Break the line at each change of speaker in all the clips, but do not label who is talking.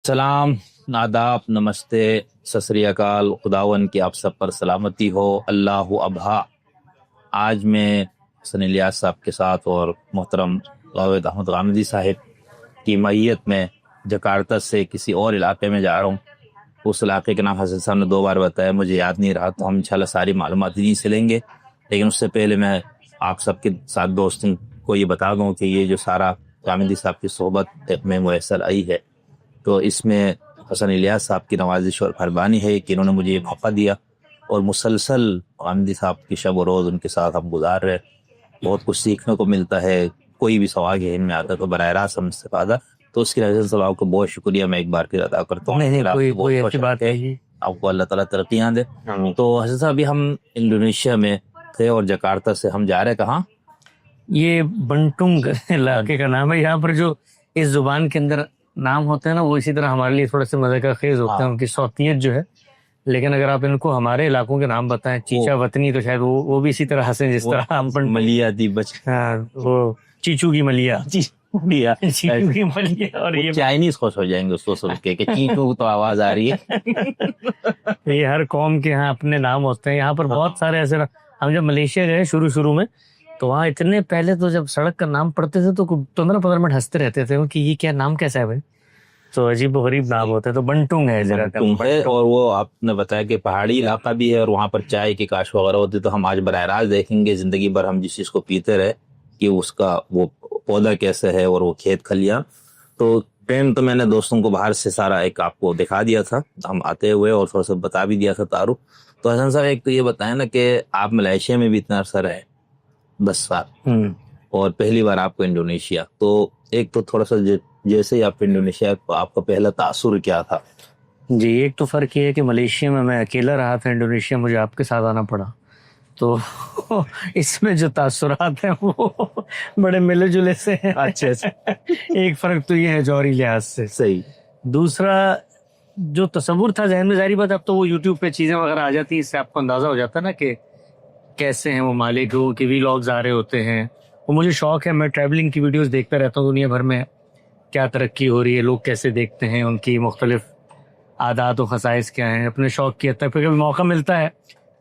سلام، آداب، نمستے، ست سری اکال، خداون کی آپ سب پر سلامتی ہو، اللہ ابھا۔ آج میں حسن الیاس صاحب کے ساتھ اور محترم غوث احمد غامدی صاحب کی معیت میں جکارتہ سے کسی اور علاقے میں جا رہا ہوں۔ اس علاقے کے نام حسن صاحب نے 2 بار بتایا، مجھے یاد نہیں رہا، تو ہم انشاءاللہ ساری معلومات انہیں سے لیں گے۔ لیکن اس سے پہلے میں آپ سب کے ساتھ دوستوں کو یہ بتا دوں کہ یہ جو سارا غامدی صاحب کی صحبت میں میسر آئی ہے، تو اس میں حسن الیاس صاحب کی نوازش اور مہربانی ہے کہ انہوں نے مجھے یہ موقع دیا، اور مسلسل غامدی صاحب کی شب و روز ان کے ساتھ ہم گزار رہے۔ بہت کچھ سیکھنے کو ملتا ہے، کوئی بھی سوال ذہن میں آتا ہے تو براہ راست ہم استفادہ، تو اس کی وجہ سے صاحب کو بہت شکریہ میں ایک بار پھر ادا کرتا ہوں۔
نہیں کوئی ایسی بات ہے،
آپ کو اللہ تعالیٰ ترقیاں دے۔ تو حسن صاحب ابھی ہم انڈونیشیا میں تھے اور جکارتہ سے ہم جا رہے کہاں؟
یہ بنٹنگ علاقے کا نام ہے۔ یہاں پر جو اس زبان کے اندر نام ہوتے ہیں نا، وہ اسی طرح ہمارے لیے تھوڑا سا مزے کا خیز ہوتا ہے، ان کی صوتیت جو ہے۔ لیکن اگر آپ ان کو ہمارے علاقوں کے نام بتائیں، چیچا وطنی، تو شاید وہ بھی اسی طرح ہنسیں جس طرح ہم
ملیا دی بچ،
وہ چیچو کی ملیا،
چیچو
کی ملیا، اور یہ
چائنیز خوش ہو جائیں گے اس کو سن کے کہ چیچو تو آواز آ رہی ہے۔
یہ ہر قوم کے یہاں اپنے نام ہوتے ہیں۔ یہاں پر بہت سارے ایسے، ہم جب ملیشیا گئے شروع میں، تو وہاں اتنے پہلے تو جب سڑک کا نام پڑھتے تھے تو 15 منٹ ہنستے رہتے تھے کہ یہ کیا نام کیسا ہے بھائی، تو عجیب و غریب نام ہوتا ہے۔ تو بنٹنگ ہے جگہ کا،
اور وہ آپ نے بتایا کہ پہاڑی علاقہ بھی ہے اور وہاں پر چائے کی کاشت وغیرہ ہوتی ہے، تو ہم آج براہ راست دیکھیں گے زندگی بھر ہم جس چیز کو پیتے رہے کہ اس کا وہ پودا کیسے ہے اور وہ کھیت کھلیاں۔ تو ٹرین تو میں نے دوستوں کو باہر سے سارا ایک آپ کو دکھا دیا تھا ہم آتے ہوئے، اور تھوڑا سا بتا بھی دیا تھا تعارف۔ تو حسن صاحب ایک تو یہ بتائیں نا کہ آپ ملائیشیا میں بھی اتنا عرصہ رہے، 10 سال، اور پہلی بار آپ کو انڈونیشیا، تو ایک تو تھوڑا سا جیسے ہی آپ انڈونیشیا، آپ کا پہلا تاثر کیا تھا؟
جی، ایک تو فرق یہ ہے کہ ملیشیا میں اکیلا رہا تھا، انڈونیشیا مجھے آپ کے ساتھ آنا پڑا، تو اس میں جو تاثرات ہیں وہ بڑے ملے جلے سے ہیں۔
اچھا،
ایک فرق تو یہ ہے جوہری لحاظ سے۔
صحیح۔
دوسرا جو تصور تھا ذہن میں، ظاہری بات اب تو وہ یوٹیوب پہ چیزیں وغیرہ آ جاتی ہیں، اس سے آپ کو اندازہ ہو جاتا ہے نا کہ کیسے ہیں وہ مالک، وہ کہ ویلاگز آ رہے ہوتے ہیں۔ وہ مجھے شوق ہے، میں ٹریولنگ کی ویڈیوز دیکھتا رہتا ہوں، دنیا بھر میں کیا ترقی ہو رہی ہے، لوگ کیسے دیکھتے ہیں، ان کی مختلف عادات و خصائص کیا ہیں۔ اپنے شوق کی حد تک پھر کبھی موقع ملتا ہے،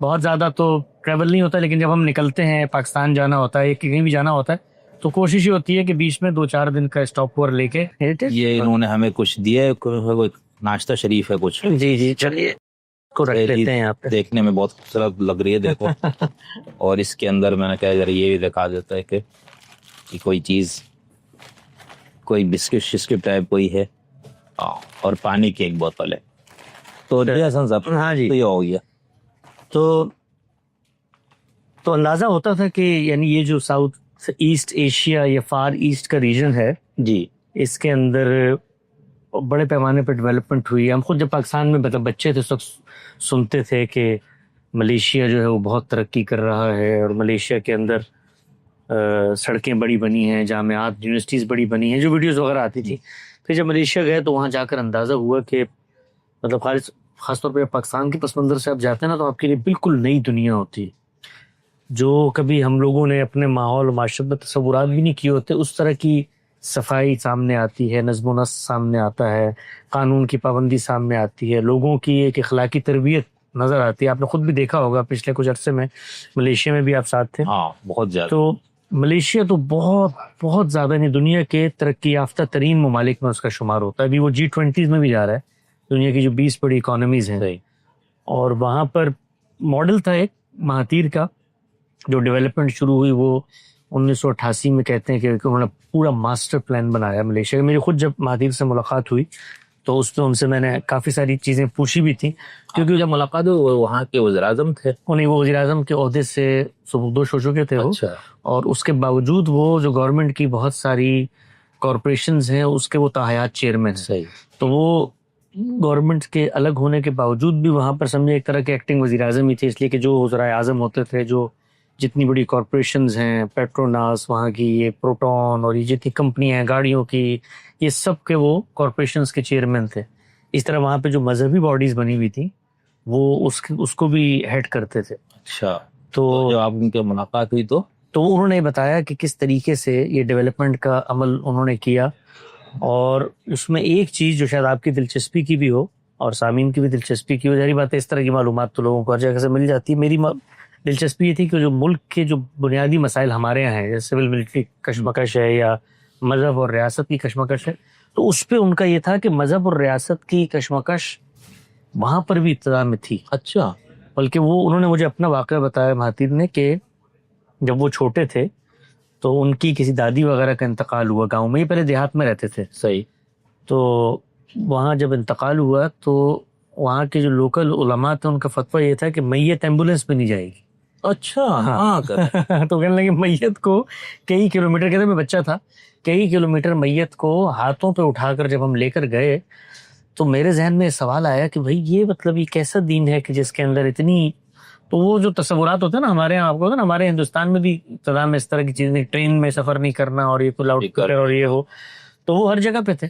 بہت زیادہ تو ٹریول نہیں ہوتا، لیکن جب ہم نکلتے ہیں، پاکستان جانا ہوتا ہے یا کہیں بھی جانا ہوتا ہے، تو کوشش یہ ہوتی ہے کہ بیچ میں 2-4 دن کا اسٹاپ اوور لے کے۔
یہ انہوں نے ہمیں کچھ دیا ہے، کوئی ناشتہ شریف ہے کچھ؟
جی چلیے کو رکھ لیتے ہیں آپ،
دیکھنے میں بہت خوبصورت لگ رہی ہے، دیکھو۔ اور اس کے اندر میں نے کہا ذرا یہ بھی دکھا دیتا ہے کہ کوئی چیز، کوئی بسکٹ شسکٹ ٹائپ کوئی ہے، اور پانی کی ایک بوتل ہے۔ تو حسن صاحب،
ہاں جی،
تو یہ ہو گیا،
تو اندازہ ہوتا تھا کہ یعنی یہ جو ساؤتھ ایسٹ ایشیا یا فار ایسٹ کا ریجن ہے
جی،
اس کے اندر بڑے پیمانے پر ڈیولپمنٹ ہوئی ہے۔ ہم خود جب پاکستان میں بچے تھے اس وقت سنتے تھے کہ ملیشیا جو ہے وہ بہت ترقی کر رہا ہے، اور ملیشیا کے اندر سڑکیں بڑی بنی ہیں، جامعات، یونیورسٹیز بڑی بنی ہیں، جو ویڈیوز وغیرہ آتی تھی۔ پھر جب ملیشیا گئے تو وہاں جا کر اندازہ ہوا کہ مطلب خاص طور پہ پاکستان کے پس منظر سے آپ جاتے ہیں نا، تو آپ کے لیے بالکل نئی دنیا ہوتی ہے، جو کبھی ہم لوگوں نے اپنے ماحول و معاشرت میں تصورات بھی نہیں کیے ہوتے۔ اس طرح کی صفائی سامنے آتی ہے، نظم و نسق سامنے آتا ہے، قانون کی پابندی سامنے آتی ہے، لوگوں کی ایک اخلاقی تربیت نظر آتی ہے۔ آپ نے خود بھی دیکھا ہوگا پچھلے کچھ عرصے میں، ملیشیا میں بھی آپ ساتھ تھے۔
ہاں، بہت زیادہ۔
تو ملیشیا تو بہت زیادہ نہیں، دنیا کے ترقی یافتہ ترین ممالک میں اس کا شمار ہوتا ہے۔ ابھی وہ G20 میں بھی جا رہا ہے، دنیا کی جو 20 بڑی اکانومیز ہیں۔ اور وہاں پر ماڈل تھا ایک مہاتیر کا، جو ڈیولپمنٹ شروع ہوئی وہ 1988 میں، کہتے ہیں کہ انہوں نے پورا ماسٹر پلان بنایا ملیشیا کا۔ میری خود جب مہاتیر سے ملاقات ہوئی تو اس میں ان سے میں نے کافی ساری چیزیں پوچھی بھی تھیں، کیونکہ جب ملاقات ہوئی
وہاں کے وزیر اعظم تھے،
انہیں وہ وزیر اعظم کے عہدے سے سبکدوش ہو چکے تھے وہ، اور اس کے باوجود وہ جو گورنمنٹ کی بہت ساری کارپوریشنز ہیں اس کے وہ تاحیات چیئرمین ہیں۔ تو وہ گورنمنٹ کے الگ ہونے کے باوجود بھی وہاں پر سمجھے ایک طرح کے ایکٹنگ وزیر اعظم ہی تھے، اس لیے کہ جو وزرائے اعظم ہوتے تھے، جو جتنی بڑی کارپوریشنز ہیں، پیٹروناس وہاں کی، یہ پروٹون، اور یہ جتنی کمپنیاں ہیں گاڑیوں کی، یہ سب کے وہ کارپوریشنز کے چیئرمین تھے۔ اس طرح وہاں پہ جو مذہبی باڈیز بنی ہوئی تھی وہ اس کو بھی ہیڈ کرتے تھے۔
اچھا، تو جب آپ ان کے ملاقات ہوئی تو
انہوں نے بتایا کہ کس طریقے سے یہ ڈیولپمنٹ کا عمل انہوں نے کیا، اور اس میں ایک چیز جو شاید آپ کی دلچسپی کی بھی ہو اور سامعین کی بھی دلچسپی کی ہو، ظاہری بات ہے اس طرح کی معلومات تو لوگوں کو ہر جگہ سے مل جاتی ہے، میری دلچسپی یہ تھی کہ جو ملک کے جو بنیادی مسائل ہمارے یہاں ہیں، جیسے سول ملٹری کشمکش ہے یا مذہب اور ریاست کی کشمکش ہے، تو اس پہ ان کا یہ تھا کہ مذہب اور ریاست کی کشمکش وہاں پر بھی ابتدا میں تھی.
اچھا.
بلکہ وہ انہوں نے مجھے اپنا واقعہ بتایا مہاتیر نے کہ جب وہ چھوٹے تھے تو ان کی کسی دادی وغیرہ کا انتقال ہوا گاؤں میں، یہ پہلے دیہات میں رہتے تھے.
صحیح.
تو وہاں جب انتقال ہوا تو وہاں کے جو لوکل علماء تھے ان کا فتویٰ یہ تھا کہ میت ایمبولینس پہ نہیں جائے گی.
اچھا.
ہاں. تو کہنے لگے میت کو کئی کلومیٹر، کہتے میں بچہ تھا، کئی کلومیٹر میت کو ہاتھوں پہ اٹھا کر جب ہم لے کر گئے تو میرے ذہن میں سوال آیا کہ بھئی یہ مطلب یہ کیسا دین ہے کہ جس کے اندر اتنی، تو وہ جو تصورات ہوتے ہیں نا ہمارے یہاں، آپ کو نا ہمارے ہندوستان میں بھی ابتدا میں اس طرح کی چیزیں، ٹرین میں سفر نہیں کرنا اور یہ لاؤڈ اسپیکر اور یہ ہو، تو وہ ہر جگہ پہ تھے.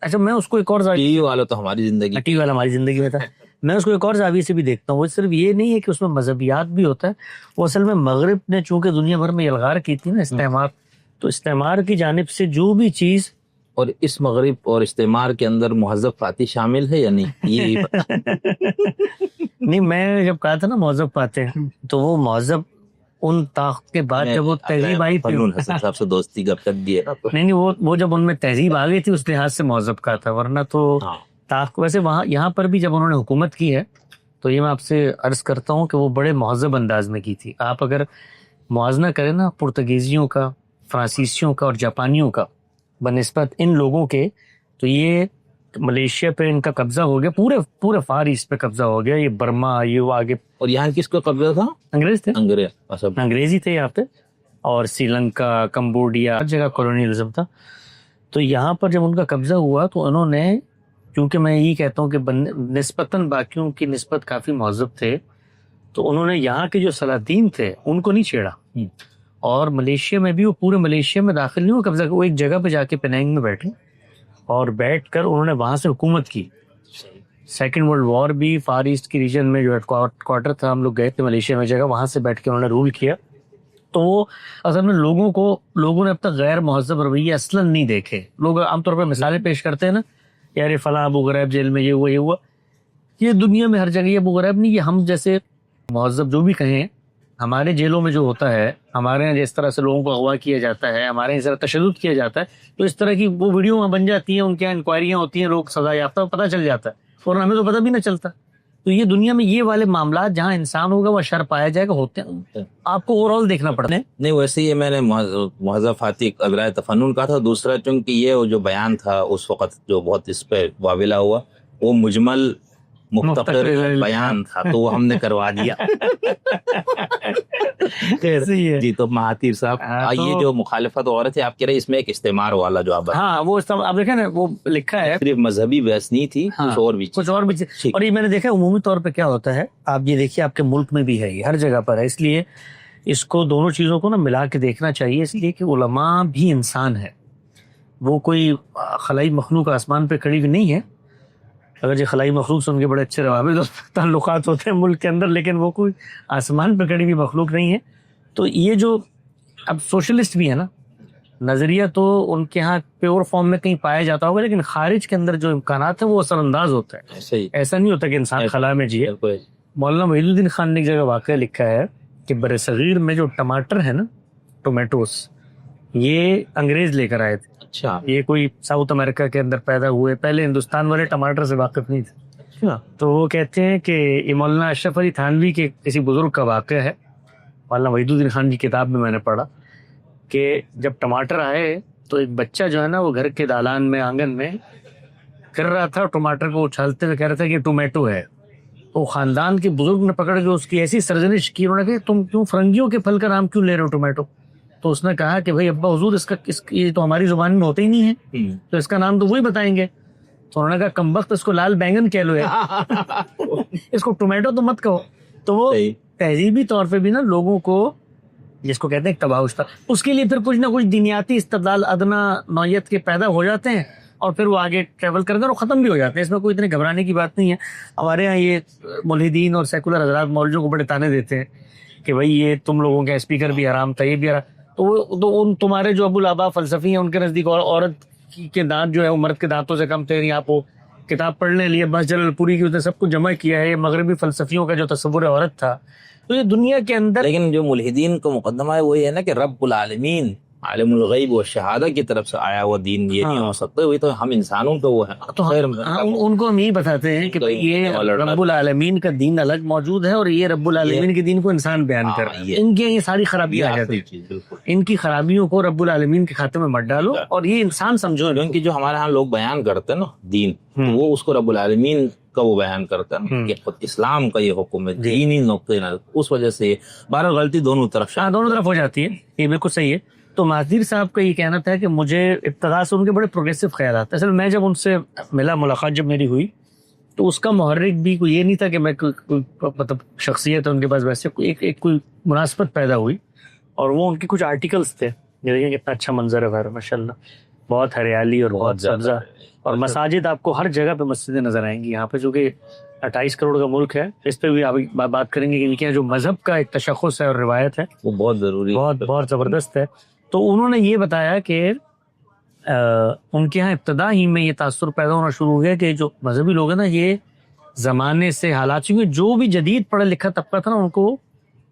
اچھا میں اس کو ایک اور
ٹی وی والا تو ہماری زندگی،
ٹی وی والا ہماری زندگی میں تھا، میں اس کو ایک اور زاویے سے بھی دیکھتا ہوں. وہ صرف یہ نہیں ہے کہ اس میں مذہبیات بھی ہوتا ہے، وہ اصل میں مغرب نے چونکہ دنیا بھر میں یلغار کی تھی نا استعمار، تو استعمار کی جانب سے جو بھی چیز،
اور اس مغرب اور استعمار کے اندر مہذب فاتح شامل ہے یا نہیں یہ
نہیں میں جب کہا تھا نا مہذب فاتح، تو وہ مہذب ان طاقت کے بعد جب وہ تہذیب آئی تھی،
فنون حسن صاحب سے دوستی گپ کر دیے نا،
نہیں وہ جب ان میں تہذیب آ گئی تھی اس لحاظ سے مہذب کہا تھا، ورنہ تو طاقت. ویسے وہاں یہاں پر بھی جب انہوں نے حکومت کی ہے تو یہ میں آپ سے عرض کرتا ہوں کہ وہ بڑے مہذب انداز میں کی تھی. آپ اگر موازنہ کریں نا پرتگیزیوں کا، فرانسیسیوں کا اور جاپانیوں کا بنسبت ان لوگوں کے، تو یہ ملیشیا پہ ان کا قبضہ ہو گیا، پورے فار ایسٹ پہ قبضہ ہو گیا، یہ برما، یہ وہ آگے.
اور یہاں کس کو قبضہ تھا؟
انگریز تھے،
انگریزی
تھے یہاں پہ، اور سری لنکا، کمبوڈیا، ہر جگہ کالونیلزم تھا. تو یہاں پر جب ان کا قبضہ ہوا تو انہوں نے، کیونکہ میں یہی کہتا ہوں کہ نسبتاً باقیوں کی نسبت کافی مہذب تھے، تو انہوں نے یہاں کے جو سلاطین تھے ان کو نہیں چھیڑا، اور ملیشیا میں بھی وہ پورے ملیشیا میں داخل نہیں ہوا قبضہ، وہ ایک جگہ پہ جا کے پینانگ میں بیٹھے اور بیٹھ کر انہوں نے وہاں سے حکومت کی. سیکنڈ ورلڈ وار بھی فار ایسٹ کی ریجن میں جو ہیڈ کوارٹر تھا، ہم لوگ گئے تھے ملیشیا میں جگہ، وہاں سے بیٹھ کے انہوں نے رول کیا. تو وہ اصل میں لوگوں نے اب تک غیر مہذب رویے اصلاً نہیں دیکھے. لوگ عام طور پہ مثالیں پیش کرتے ہیں نا، یار فلاں ابو غریب جیل میں یہ ہوا، یہ دنیا میں ہر جگہ یہ ابو غریب نہیں، یہ ہم جیسے مہذب جو بھی کہیں، ہمارے جیلوں میں جو ہوتا ہے، ہمارے یہاں جس طرح سے لوگوں کو اغوا کیا جاتا ہے، ہمارے یہاں اس طرح تشدد کیا جاتا ہے، تو اس طرح کی وہ ویڈیو بن جاتی ہیں، ان کے یہاں انکوائریاں ہوتی ہیں، لوگ سزا یافتہ، پتہ چل جاتا ہے، اور ہمیں تو پتہ بھی نہ چلتا. تو یہ دنیا میں یہ والے معاملات جہاں انسان ہوگا وہ شر پایا جائے گا ہوتے ہیں، آپ کو اوور آل دیکھنا پڑتا ہے.
نہیں ویسے یہ میں نے مہذب فاتح اگرائے تفنن کا تھا. دوسرا چونکہ یہ جو بیان تھا اس وقت جو بہت اس پہ واویلا ہوا، وہ مجمل مختصر بیان تھا، تو وہ ہم نے کروا دیا. جی تو مہاتیر صاحب، یہ جو مخالفت ہو رہی تھی آپ کہہ رہے اس میں ایک استعمار والا جو آپ،
ہاں وہ آپ دیکھیں نا وہ لکھا ہے
صرف مذہبی بحث نہیں تھی، کچھ اور بھی.
اور یہ میں نے دیکھا عمومی طور پہ کیا ہوتا ہے، آپ یہ دیکھیے آپ کے ملک میں بھی ہے، یہ ہر جگہ پر ہے، اس لیے اس کو دونوں چیزوں کو نا ملا کے دیکھنا چاہیے. اس لیے کہ علماء بھی انسان ہے، وہ کوئی خلائی مخلوق آسمان پہ کھڑی ہوئی نہیں ہے. اگر یہ خلائی مخلوق سے ان کے بڑے اچھے روابط اور تعلقات ہوتے ہیں ملک کے اندر، لیکن وہ کوئی آسمان پہ کھڑی ہوئی مخلوق نہیں ہے. تو یہ جو اب سوشلسٹ بھی ہے نا، نظریہ تو ان کے ہاں پیور فارم میں کہیں پایا جاتا ہوگا، لیکن خارج کے اندر جو امکانات ہیں وہ اثر انداز ہوتا ہے. ایسا نہیں ہوتا کہ انسان خلا میں جیے. مولانا وحید الدین خان نے ایک جگہ واقعہ لکھا ہے کہ بر صغیر میں جو ٹماٹر ہے نا، ٹومیٹوز، یہ انگریز لے کر آئے تھے.
اچھا.
یہ کوئی ساؤتھ امریکہ کے اندر پیدا ہوئے، پہلے ہندوستان والے ٹماٹر سے واقف نہیں تھے. تو وہ کہتے ہیں کہ یہ مولانا اشرف علی تھانوی کے کسی بزرگ کا واقعہ ہے، مولانا وحید الدین خان کی کتاب میں نے پڑھا کہ جب ٹماٹر آئے تو ایک بچہ جو ہے نا وہ گھر کے دالان میں، آنگن میں کر رہا تھا، ٹماٹر کو اچھالتے ہوئے کہہ رہا تھا کہ ٹومیٹو ہے. تو خاندان کے بزرگ نے پکڑ کے اس کی ایسی سرزنش کی، انہوں نے کہا تم کیوں فرنگیوں کے پھل کا نام کیوں لے رہے ہو ٹومیٹو؟ تو اس نے کہا کہ بھائی ابا حضور یہ تو ہماری زبان میں ہوتے ہی نہیں ہے، تو اس کا نام تو وہی بتائیں گے. تو انہوں نے کہا کمبخت، اس کو لال بینگن کہہ لو اس کو ٹومیٹو تو مت کہو. تو وہ تہذیبی طور پہ بھی نا لوگوں کو، جس کو کہتے ہیں تباہشتا، اس کے لیے پھر کچھ نہ کچھ دینیاتی استدلال ادنا نوعیت کے پیدا ہو جاتے ہیں، اور پھر وہ آگے ٹریول کرتے ہیں اور ختم بھی ہو جاتے ہیں. اس میں کوئی اتنے گھبرانے کی بات نہیں ہے. ہمارے ہاں یہ ملحدین اور سیکولر حضرات مولویوں کو بڑے تانے دیتے ہیں کہ بھائی یہ تم لوگوں کا اسپیکر بھی حرام تھا، یہ بھی حرام. تو تمہارے جو ابو الآبا فلسفی ہیں ان کے نزدیک عورت کے دانت جو ہے وہ مرد کے دانتوں سے کم تھے، آپ وہ کتاب پڑھنے لیے بس جلال پوری کی وجہ سب کچھ جمع کیا ہے. یہ مغربی فلسفیوں کا جو تصور عورت تھا، تو یہ دنیا کے اندر
لیکن جو ملحدین کو مقدمہ ہے وہی ہے نا کہ رب العالمین عالم الغیب و شہادہ کی طرف سے آیا ہوا دین یہ نہیں ہو سکتا. وہی تو ہم انسانوں کو وہ ہے
تو ان کو ہم یہی بتاتے ہیں کہ یہ رب العالمین کا دین الگ موجود ہے اور یہ رب العالمین کے دین کو انسان بیان کر رہا ہے. ان کی یہ ساری خرابیاں آ جاتی ہیں، ان کی خرابیوں کو رب العالمین کے خاتے میں مت ڈالو اور یہ انسان سمجھو.
کیونکہ جو ہمارے ہاں لوگ بیان کرتے ہیں نا دین، وہ اس کو رب العالمین کا وہ بیان کرتا ہے نا کہ خود اسلام کا یہ حکم ہے دینی نقطۂ نظر. اس وجہ سے بہرحال غلطی دونوں طرف
ہو جاتی ہے. یہ بالکل صحیح ہے. تو مہدیر صاحب کا یہ کہنا تھا کہ مجھے ابتدا سے ان کے بڑے پروگریسو خیالات. اصل میں جب ان سے ملاقات جب میری ہوئی تو اس کا محرک بھی کوئی یہ نہیں تھا کہ میں مطلب شخصیت ہے ان کے پاس ویسے ایک کوئی مناسبت پیدا ہوئی، اور وہ ان کے کچھ آرٹیکلس تھے. یہ دیکھیں کتنا اچھا منظر ہے باہر ماشاء اللہ، بہت ہریالی اور بہت سبزہ، اور مساجد آپ کو ہر جگہ پہ مسجدیں نظر آئیں گی یہاں پہ، جو کہ 28 کروڑ کا ملک ہے. اس پہ بھی آپ بات کریں گے کہ ان کے جو مذہب کا ایک تشخص ہے اور روایت ہے
وہ بہت ضروری،
بہت زبردست ہے. تو انہوں نے یہ بتایا کہ ان کے ہاں ابتدا ہی میں یہ تاثر پیدا ہونا شروع ہو گیا کہ جو مذہبی لوگ ہیں نا، یہ زمانے سے حالات چونکہ جو بھی جدید پڑھا لکھا طبقہ تھا نا، ان کو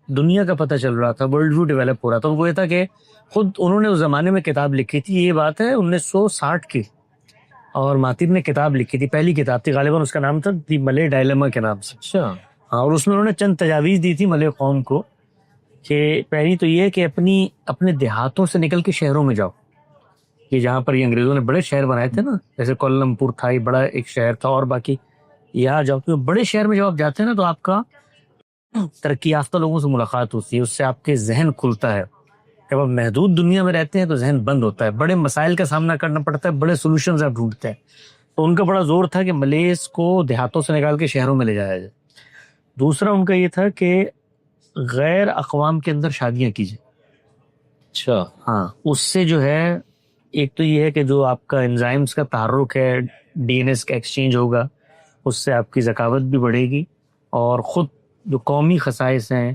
دنیا کا پتہ چل رہا تھا، ورلڈ ویو ڈیولپ ہو رہا تھا. ان کو یہ تھا کہ خود انہوں نے اس زمانے میں کتاب لکھی تھی، یہ بات ہے 1960 کی، اور ماتیر نے کتاب لکھی تھی، پہلی کتاب تھی غالباً، اس کا نام تھا دی ملے ڈائلیما کے نام سے.
اچھا
ہاں، اور اس میں انہوں نے چند تجاویز دی تھی ملے قوم کو کہ پہلی تو یہ کہ اپنے دیہاتوں سے نکل کے شہروں میں جاؤ. یہ جہاں پر یہ انگریزوں نے بڑے شہر بنائے تھے نا، جیسے کولمپور تھا، یہ بڑا ایک شہر تھا، اور باقی یہاں جاؤ. تو بڑے شہر میں جب آپ جاتے ہیں نا تو آپ کا ترقی یافتہ لوگوں سے ملاقات ہوتی ہے، اس سے آپ کے ذہن کھلتا ہے. جب آپ محدود دنیا میں رہتے ہیں تو ذہن بند ہوتا ہے، بڑے مسائل کا سامنا کرنا پڑتا ہے، بڑے سولوشنز آپ ڈھونڈتے ہیں. تو ان کا بڑا زور تھا کہ ملیز کو دیہاتوں سے نکال کے شہروں میں لے جایا جائے. دوسرا ان کا یہ تھا کہ غیر اقوام کے اندر شادیاں کیجیے.
اچھا
ہاں، اس سے جو ہے ایک تو یہ ہے کہ جو آپ کا انزائمز کا تحرک ہے، ڈی این ایس کا ایکسچینج ہوگا، اس سے آپ کی ذکاوت بھی بڑھے گی، اور خود جو قومی خصائص ہیں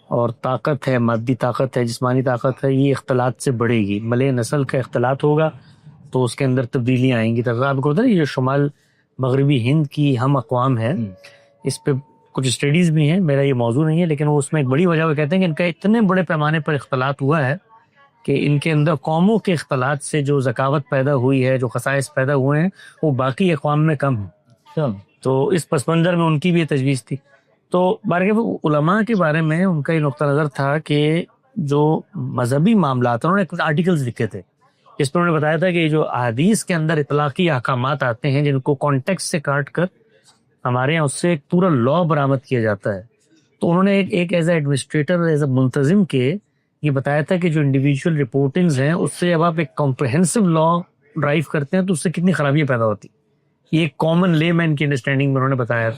اور طاقت ہے، مادی طاقت ہے، جسمانی طاقت ہے، یہ اختلاط سے بڑھے گی. ملے نسل کا اختلاط ہوگا تو اس کے اندر تبدیلیاں آئیں گی. تو آپ کو پتہ ہے یہ جو شمال مغربی ہند کی ہم اقوام ہے، اس پہ کچھ اسٹڈیز بھی ہیں، میرا یہ موضوع نہیں ہے، لیکن وہ اس میں ایک بڑی وجہ وہ کہتے ہیں کہ ان کا اتنے بڑے پیمانے پر اختلاط ہوا ہے کہ ان کے اندر قوموں کے اختلاط سے جو ذکاوت پیدا ہوئی ہے، جو خصائص پیدا ہوئے ہیں، وہ باقی اقوام میں کم ہیں. تو اس پس منظر میں ان کی بھی یہ تجویز تھی. تو علماء کے بارے میں ان کا یہ نقطہ نظر تھا کہ جو مذہبی معاملات، انہوں نے کچھ آرٹیکلز لکھے تھے جس پر انہوں نے بتایا تھا کہ جو احادیث کے اندر اطلاقی احکامات آتے ہیں جن کو کانٹیکسٹ سے کاٹ کر ہمارے یہاں اس سے ایک پورا لا برآمد کیا جاتا ہے. تو انہوں نے ایک as a administrator, as a منتظم کے یہ بتایا تھا کہ جو انڈیویجول رپورٹنگز ہیں اس سے جب آپ ایک کمپریہنسو لا ڈرائیو کرتے ہیں تو اس سے کتنی خرابیاں پیدا ہوتی. یہ ایک کامن لے مین کی انڈرسٹینڈنگ میں انہوں نے بتایا.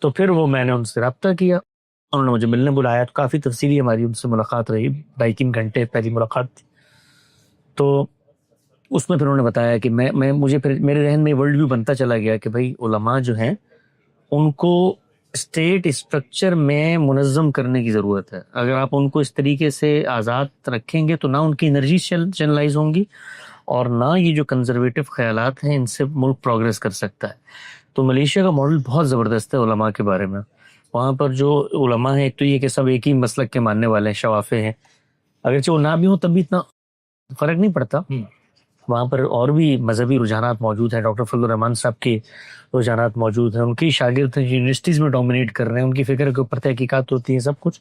تو پھر وہ میں نے ان سے رابطہ کیا، انہوں نے مجھے ملنے بلایا، کافی تفصیلی ہماری ان سے ملاقات رہی، 2-3 گھنٹے پہلی ملاقات تھی. تو اس میں پھر انہوں نے بتایا کہ مجھے پھر میرے ذہن میں ورلڈ ویو بنتا چلا گیا کہ بھائی علماء جو ہیں ان کو اسٹیٹ اسٹرکچر میں منظم کرنے کی ضرورت ہے. اگر آپ ان کو اس طریقے سے آزاد رکھیں گے تو نہ ان کی انرجی چینلائز ہوں گی، اور نہ یہ جو کنزرویٹو خیالات ہیں ان سے ملک پروگریس کر سکتا ہے. تو ملیشیا کا ماڈل بہت زبردست ہے علماء کے بارے میں. وہاں پر جو علماء ہیں، ایک تو یہ کہ سب ایک ہی مسلک کے ماننے والے ہیں، شوافے ہیں، اگرچہ وہ نہ بھی ہوں تب بھی اتنا فرق نہیں پڑتا. وہاں پر اور بھی مذہبی رجحانات موجود ہیں، ڈاکٹر فضل الرحمان صاحب کے رجحانات موجود ہیں، ان کی شاگرد یونیورسٹیز میں ڈومینیٹ کر رہے ہیں، ان کی فکر کے اوپر تحقیقات ہوتی ہیں، سب کچھ.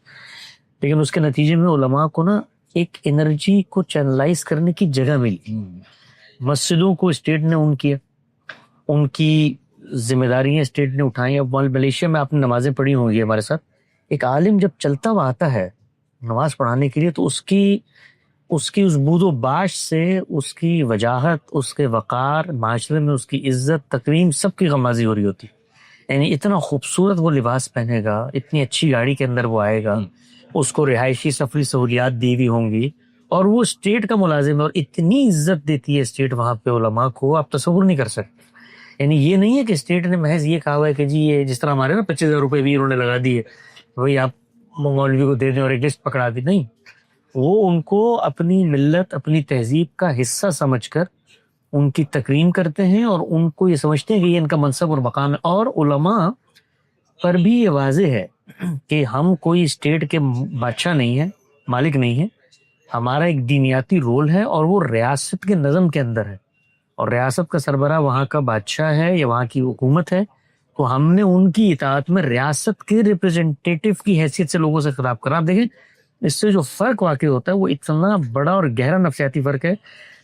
لیکن اس کے نتیجے میں علماء کو نا ایک انرجی کو چینلائز کرنے کی جگہ ملی. مسجدوں کو اسٹیٹ نے کیا، ان کی ذمہ داریاں اسٹیٹ نے اٹھائیں. اب ملیشیا میں آپ نے نمازیں پڑھی ہوں گی ہمارے ساتھ. ایک عالم جب چلتا ہوا آتا ہے نماز پڑھانے کے لیے تو اس کی اس بود و باش سے اس کی وجاہت، اس کے وقار، معاشرے میں اس کی عزت، تکریم، سب کی غمازی ہو رہی ہوتی. یعنی اتنا خوبصورت وہ لباس پہنے گا، اتنی اچھی گاڑی کے اندر وہ آئے گا، اس کو رہائشی سفری سہولیات دی ہوئی ہوں گی، اور وہ اسٹیٹ کا ملازم ہے، اور اتنی عزت دیتی ہے اسٹیٹ وہاں پہ علماء کو، آپ تصور نہیں کر سکتے. یعنی یہ نہیں ہے کہ اسٹیٹ نے محض یہ کہا ہوا ہے کہ جی یہ جس طرح ہمارے نا 25,000 روپے بھی انہوں نے لگا دیے، وہی آپ مولوی کو دے دیں اور ایک لسٹ پکڑا دی. نہیں، وہ ان کو اپنی ملت، اپنی تہذیب کا حصہ سمجھ کر ان کی تکریم کرتے ہیں اور ان کو یہ سمجھتے ہیں کہ یہ ان کا منصب اور مقام ہے. اور علماء پر بھی یہ واضح ہے کہ ہم کوئی اسٹیٹ کے بادشاہ نہیں ہیں، مالک نہیں ہیں. ہمارا ایک دینیاتی رول ہے اور وہ ریاست کے نظم کے اندر ہے، اور ریاست کا سربراہ وہاں کا بادشاہ ہے یا وہاں کی حکومت ہے. تو ہم نے ان کی اطاعت میں ریاست کے ریپرزینٹیٹیو کی حیثیت سے لوگوں سے خطاب کرا. دیکھیں اس سے جو فرق واقع ہوتا ہے وہ اتنا بڑا اور گہرا نفسیاتی فرق ہے.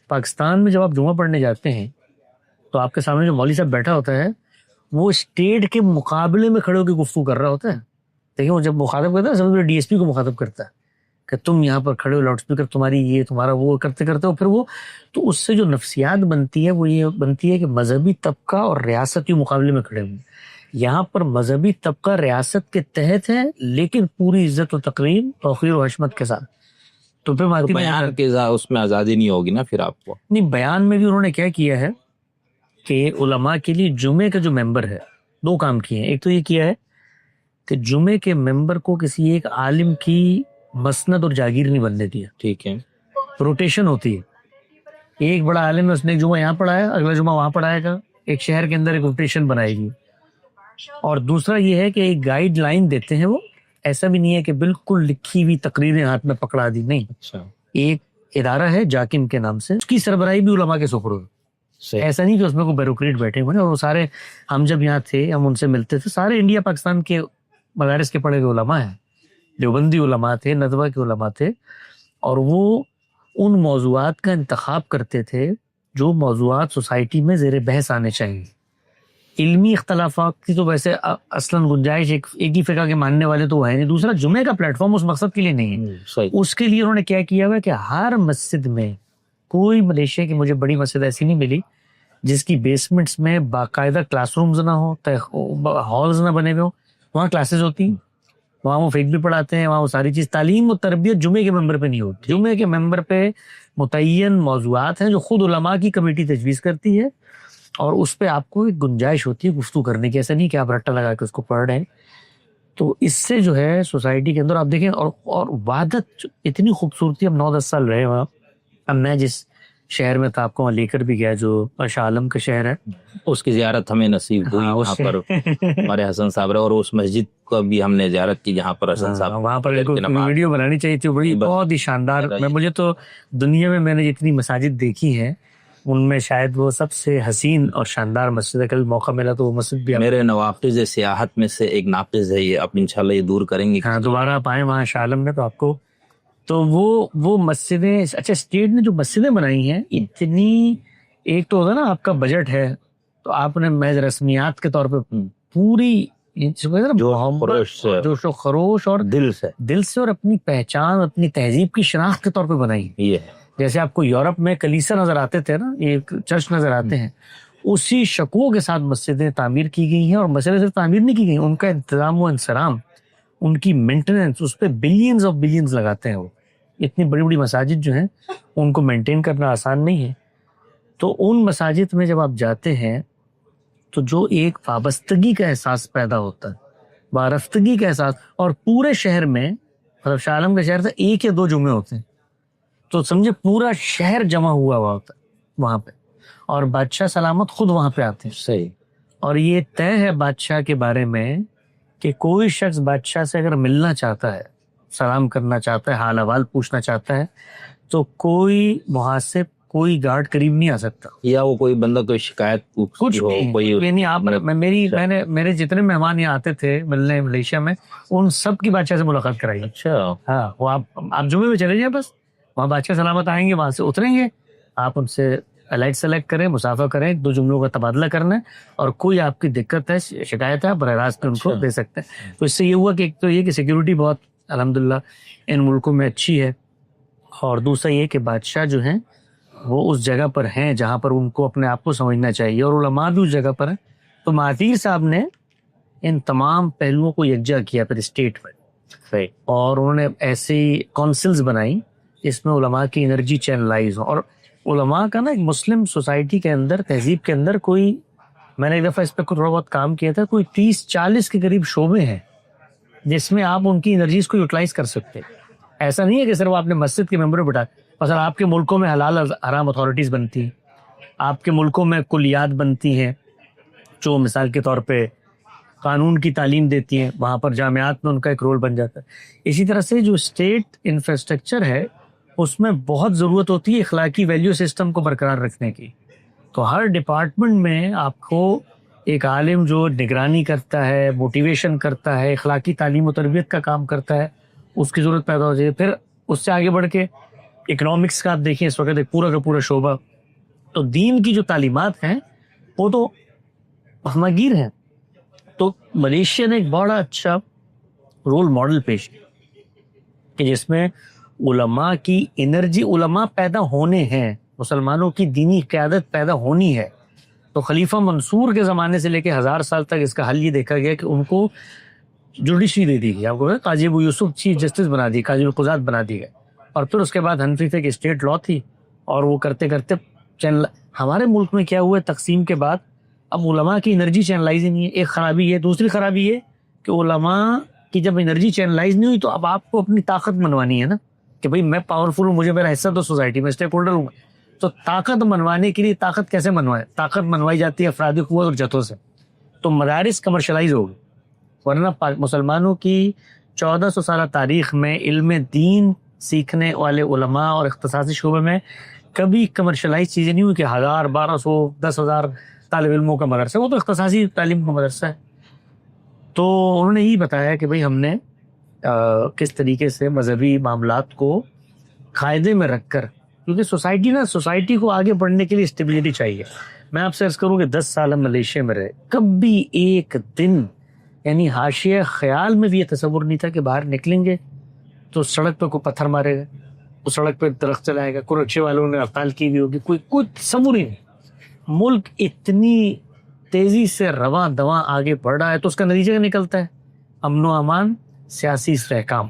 پاکستان میں جب آپ جمعہ پڑھنے جاتے ہیں تو آپ کے سامنے جو مولوی صاحب بیٹھا ہوتا ہے وہ اسٹیٹ کے مقابلے میں کھڑے ہو کے گفتگو کر رہا ہوتا ہے. دیکھیں وہ جب مخاطب کرتا ہے سب سے پہلے ڈی ایس پی کو مخاطب کرتا ہے کہ تم یہاں پر کھڑے ہو، لاؤڈ اسپیکر تمہاری یہ تمہارا وہ کرتے کرتے ہو. پھر وہ تو اس سے جو نفسیات بنتی ہے وہ یہ بنتی ہے کہ مذہبی طبقہ اور ریاست کے مقابلے میں کھڑے ہوئے. یہاں پر مذہبی طبقہ ریاست کے تحت ہے لیکن پوری عزت و تقریم، توقیر و حشمت کے ساتھ. تو پھر
بیان کے اس میں آزادی نہیں ہوگی نا پھر آپ کو.
نہیں، بیان میں بھی انہوں نے کیا کیا ہے کہ علماء کے لیے جمعے کا جو ممبر ہے دو کام کیے ہیں. ایک تو یہ کیا ہے کہ جمعے کے ممبر کو کسی ایک عالم کی مسند اور جاگیر نہیں بننے دیا.
ٹھیک ہے،
روٹیشن ہوتی ہے. ایک بڑا عالم ہے، اس نے ایک جمعہ یہاں پڑھایا، اگلا جمعہ وہاں پڑھائے گا. ایک شہر کے اندر ایک روٹیشن بنائے گی. اور دوسرا یہ ہے کہ ایک گائیڈ لائن دیتے ہیں. وہ ایسا بھی نہیں ہے کہ بالکل لکھی ہوئی تقریریں ہاتھ میں پکڑا دی، نہیں.
اچھا،
ایک ادارہ ہے جاکم کے نام سے، اس کی سربراہی بھی علماء کے سپرد. ایسا نہیں کہ اس میں کوئی بیوروکریٹ بیٹھے ہوئے ہیں. اور وہ سارے، ہم جب یہاں تھے ہم ان سے ملتے تھے، سارے انڈیا پاکستان کے مدارس کے پڑھے ہوئے علماء ہیں. دیوبندی علماء تھے، ندوہ کے علماء تھے، اور وہ ان موضوعات کا انتخاب کرتے تھے جو موضوعات سوسائٹی میں زیر بحث آنے چاہیے. علمی اختلافات کی تو ویسے اصلاً گنجائش ایک ہی فقہ کے ماننے والے تو وہ ہے نہیں. دوسرا جمعے کا پلیٹ فارم اس مقصد کے لیے نہیں ہے. اس کے لیے انہوں نے کیا کیا ہوا کہ ہر مسجد میں، کوئی ملیشیا کی مجھے بڑی مسجد ایسی نہیں ملی جس کی بیسمنٹس میں باقاعدہ کلاس رومز نہ ہو، ہالز نہ بنے ہوئے ہوں. وہاں کلاسز ہوتی ہیں، وہاں وہ فقہ بھی پڑھاتے ہیں، وہاں وہ ساری چیز تعلیم و تربیت جمعے کے ممبر پہ نہیں ہوتی. جمعے کے ممبر پہ متعین موضوعات ہیں جو خود علماء کی کمیٹی تجویز کرتی ہے، اور اس پہ آپ کو ایک گنجائش ہوتی ہے گفتگو کرنے کی. ایسا نہیں کہ آپ رٹا لگا کے اس کو پڑھ رہے ہیں. تو اس سے جو ہے سوسائٹی کے اندر آپ دیکھیں، اور وحدت اتنی خوبصورتی. ہم 9-10 سال رہے وہاں. اب میں جس شہر میں تھا آپ کو وہاں لے کر بھی گیا جو شاہ عالم کا شہر ہے،
اس کی زیارت ہمیں نصیب ہوئی. وہاں پر ہمارے حسن صاحب رہے، اور اس مسجد کو بھی ہم نے زیارت کی جہاں پر حسن صاحب.
وہاں پر ویڈیو بنانی چاہیے تھی، بڑی بہت ہی شاندار. مجھے تو دنیا میں نے جتنی مساجد دیکھی ہیں ان میں شاید وہ سب سے حسین اور شاندار مسجد ہے. کل موقع ملا تو وہ مسجد بھی
میرے نوافذ سیاحت میں سے ایک نافذ ہے یہ. اب انشاءاللہ یہ دور کریں گے.
ہاں، دوبارہ آپ آئیں وہاں شاہ عالم میں تو آپ کو تو وہ مسجدیں. اچھا، اسٹیٹ نے جو مسجدیں بنائی ہیں اتنی، ایک تو ہوتا ہے نا آپ کا بجٹ ہے تو آپ نے محض رسمیات کے طور پہ پوری جوش و خروش اور دل سے اور اپنی پہچان، اپنی تہذیب کی شناخت کے طور پہ بنائی. یہ جیسے آپ کو یورپ میں کلیسا نظر آتے تھے نا، یہ چرچ نظر آتے ہیں، اسی شکوہ کے ساتھ مسجدیں تعمیر کی گئی ہیں. اور مسجدیں صرف تعمیر نہیں کی گئی، ان کا انتظام و انصرام، ان کی مینٹیننس، اس پہ بلینز آف بلینز لگاتے ہیں. وہ اتنی بڑی بڑی مساجد جو ہیں ان کو مینٹین کرنا آسان نہیں ہے. تو ان مساجد میں جب آپ جاتے ہیں تو جو ایک وابستگی کا احساس پیدا ہوتا ہے، وارفتگی کا احساس. اور پورے شہر میں، مطلب شاہ عالم کا شہر تھا، 1 یا 2 جمعے ہوتے ہیں تو سمجھے پورا شہر جمع ہوا ہوتا ہے وہاں پہ. اور بادشاہ سلامت خود وہاں پہ آتے ہیں.
صحیح.
اور یہ طے ہے بادشاہ کے بارے میں کہ کوئی شخص بادشاہ سے اگر ملنا چاہتا ہے، سلام کرنا چاہتا ہے، حال احوال پوچھنا چاہتا ہے، تو کوئی محاسب، کوئی گارڈ قریب نہیں آ سکتا.
یا وہ کوئی بندہ کوئی شکایت
کچھ نہیں. آپ میرے جتنے مہمان یہاں آتے تھے ملنے ملیشیا میں، ان سب کی بادشاہ سے ملاقات کرائی.
اچھا.
ہاں، وہ آپ جمعے میں چلے جائیں، بس وہاں بادشاہ سلامت آئیں گے، وہاں سے اتریں گے، آپ ان سے الائٹ سلیکٹ کریں، مسافہ کریں، 2 جملوں کا تبادلہ کرنا ہے، اور کوئی آپ کی دقت ہے، شکایت ہے، آپ براہ راست ان کو دے سکتے ہیں. تو اس سے یہ ہوا کہ ایک تو یہ کہ سیکیورٹی بہت الحمدللہ ان ملکوں میں اچھی ہے، اور دوسرا یہ کہ بادشاہ جو ہیں وہ اس جگہ پر ہیں جہاں پر ان کو اپنے آپ کو سمجھنا چاہیے، اور علماء بھی اس جگہ پر ہیں. تو مہاتیر صاحب نے ان تمام پہلوؤں کو یکجا کیا پھر اسٹیٹ میں، اور انہوں نے ایسی کونسلز بنائی اس میں علماء کی انرجی چینلائز ہو. اور علماء کا نا ایک مسلم سوسائٹی کے اندر، تہذیب کے اندر، کوئی، میں نے ایک دفعہ اس پہ تھوڑا بہت کام کیا تھا، کوئی 30-40 کے قریب شعبے ہیں جس میں آپ ان کی انرجیز کو یوٹیلائز کر سکتے. ایسا نہیں ہے کہ صرف آپ نے مسجد کے ممبر بٹھا. مثلا آپ کے ملکوں میں حلال حرام اتھارٹیز بنتی ہیں، آپ کے ملکوں میں کلیات بنتی ہیں جو مثال کے طور پہ قانون کی تعلیم دیتی ہیں، وہاں پر جامعات میں ان کا ایک رول بن جاتا ہے۔ اسی طرح سے جو اسٹیٹ انفراسٹرکچر ہے اس میں بہت ضرورت ہوتی ہے اخلاقی ویلیو سسٹم کو برقرار رکھنے کی۔ تو ہر ڈپارٹمنٹ میں آپ کو ایک عالم جو نگرانی کرتا ہے، موٹیویشن کرتا ہے، اخلاقی تعلیم و تربیت کا کام کرتا ہے، اس کی ضرورت پیدا ہو جائے۔ پھر اس سے آگے بڑھ کے اکنامکس کا آپ دیکھیں، اس وقت ایک پورا کا پورا شعبہ، تو دین کی جو تعلیمات ہیں وہ تو ہمگیر ہیں۔ تو ملیشیا نے ایک بڑا اچھا رول ماڈل پیش کیا کہ جس میں علماء کی انرجی، علماء پیدا ہونے ہیں، مسلمانوں کی دینی قیادت پیدا ہونی ہے۔ تو خلیفہ منصور کے زمانے سے لے کے 1000 سال تک اس کا حل یہ دیکھا گیا کہ ان کو جوڈیشری دے دی گئی، آپ کو قاضی ابو یوسف چیف جسٹس بنا دی، قاضی القضات بنا دی گئے، اور پھر اس کے بعد حنفی فقہ اسٹیٹ لا تھی، اور وہ کرتے کرتے ہمارے ملک میں کیا ہوا ہے تقسیم کے بعد، اب علماء کی انرجی چینلائز ہی نہیں ہے۔ ایک خرابی یہ، دوسری خرابی یہ کہ علماء کی جب انرجی چینلائز نہیں ہوئی تو اب آپ کو اپنی طاقت منوانی ہے نا، کہ بھئی میں پاورفل ہوں، مجھے میرا حصہ تو سوسائٹی میں اسٹیک ہولڈر ہوں۔ تو طاقت منوانے کے لیے طاقت کیسے منوائے؟ طاقت منوائی جاتی ہے افرادی قوت اور جتھوں سے۔ تو مدارس کمرشلائز ہو گئی، ورنہ مسلمانوں کی 1400 سالہ تاریخ میں علم دین سیکھنے والے علماء اور اختصاصی شعبے میں کبھی کمرشلائز چیزیں نہیں ہوئی کہ 1000 1200 10,000 طالب علموں کا مدرسہ، وہ تو اختصاصی تعلیم کا مدرسہ ہے۔ تو انہوں نے یہی بتایا کہ بھئی ہم نے کس طریقے سے مذہبی معاملات کو قاعدے میں رکھ کر، کیونکہ سوسائٹی کو آگے بڑھنے کے لیے اسٹیبلٹی چاہیے۔ میں آپ سے عرض کروں کہ 10 سال ہم ملیشیا میں رہے، کبھی ایک دن یعنی حاشیہ خیال میں بھی یہ تصور نہیں تھا کہ باہر نکلیں گے تو سڑک پہ کوئی پتھر مارے گا، اس سڑک پہ درخت چلائے گا، کوئی رکشے والوں نے ہڑتال کی ہوئی ہوگی، کوئی تصور ہی نہیں۔ ملک اتنی تیزی سے رواں دواں آگے بڑھ رہا ہے تو اس کا نتیجہ نکلتا ہے امن و امان، سیاسی استحکام،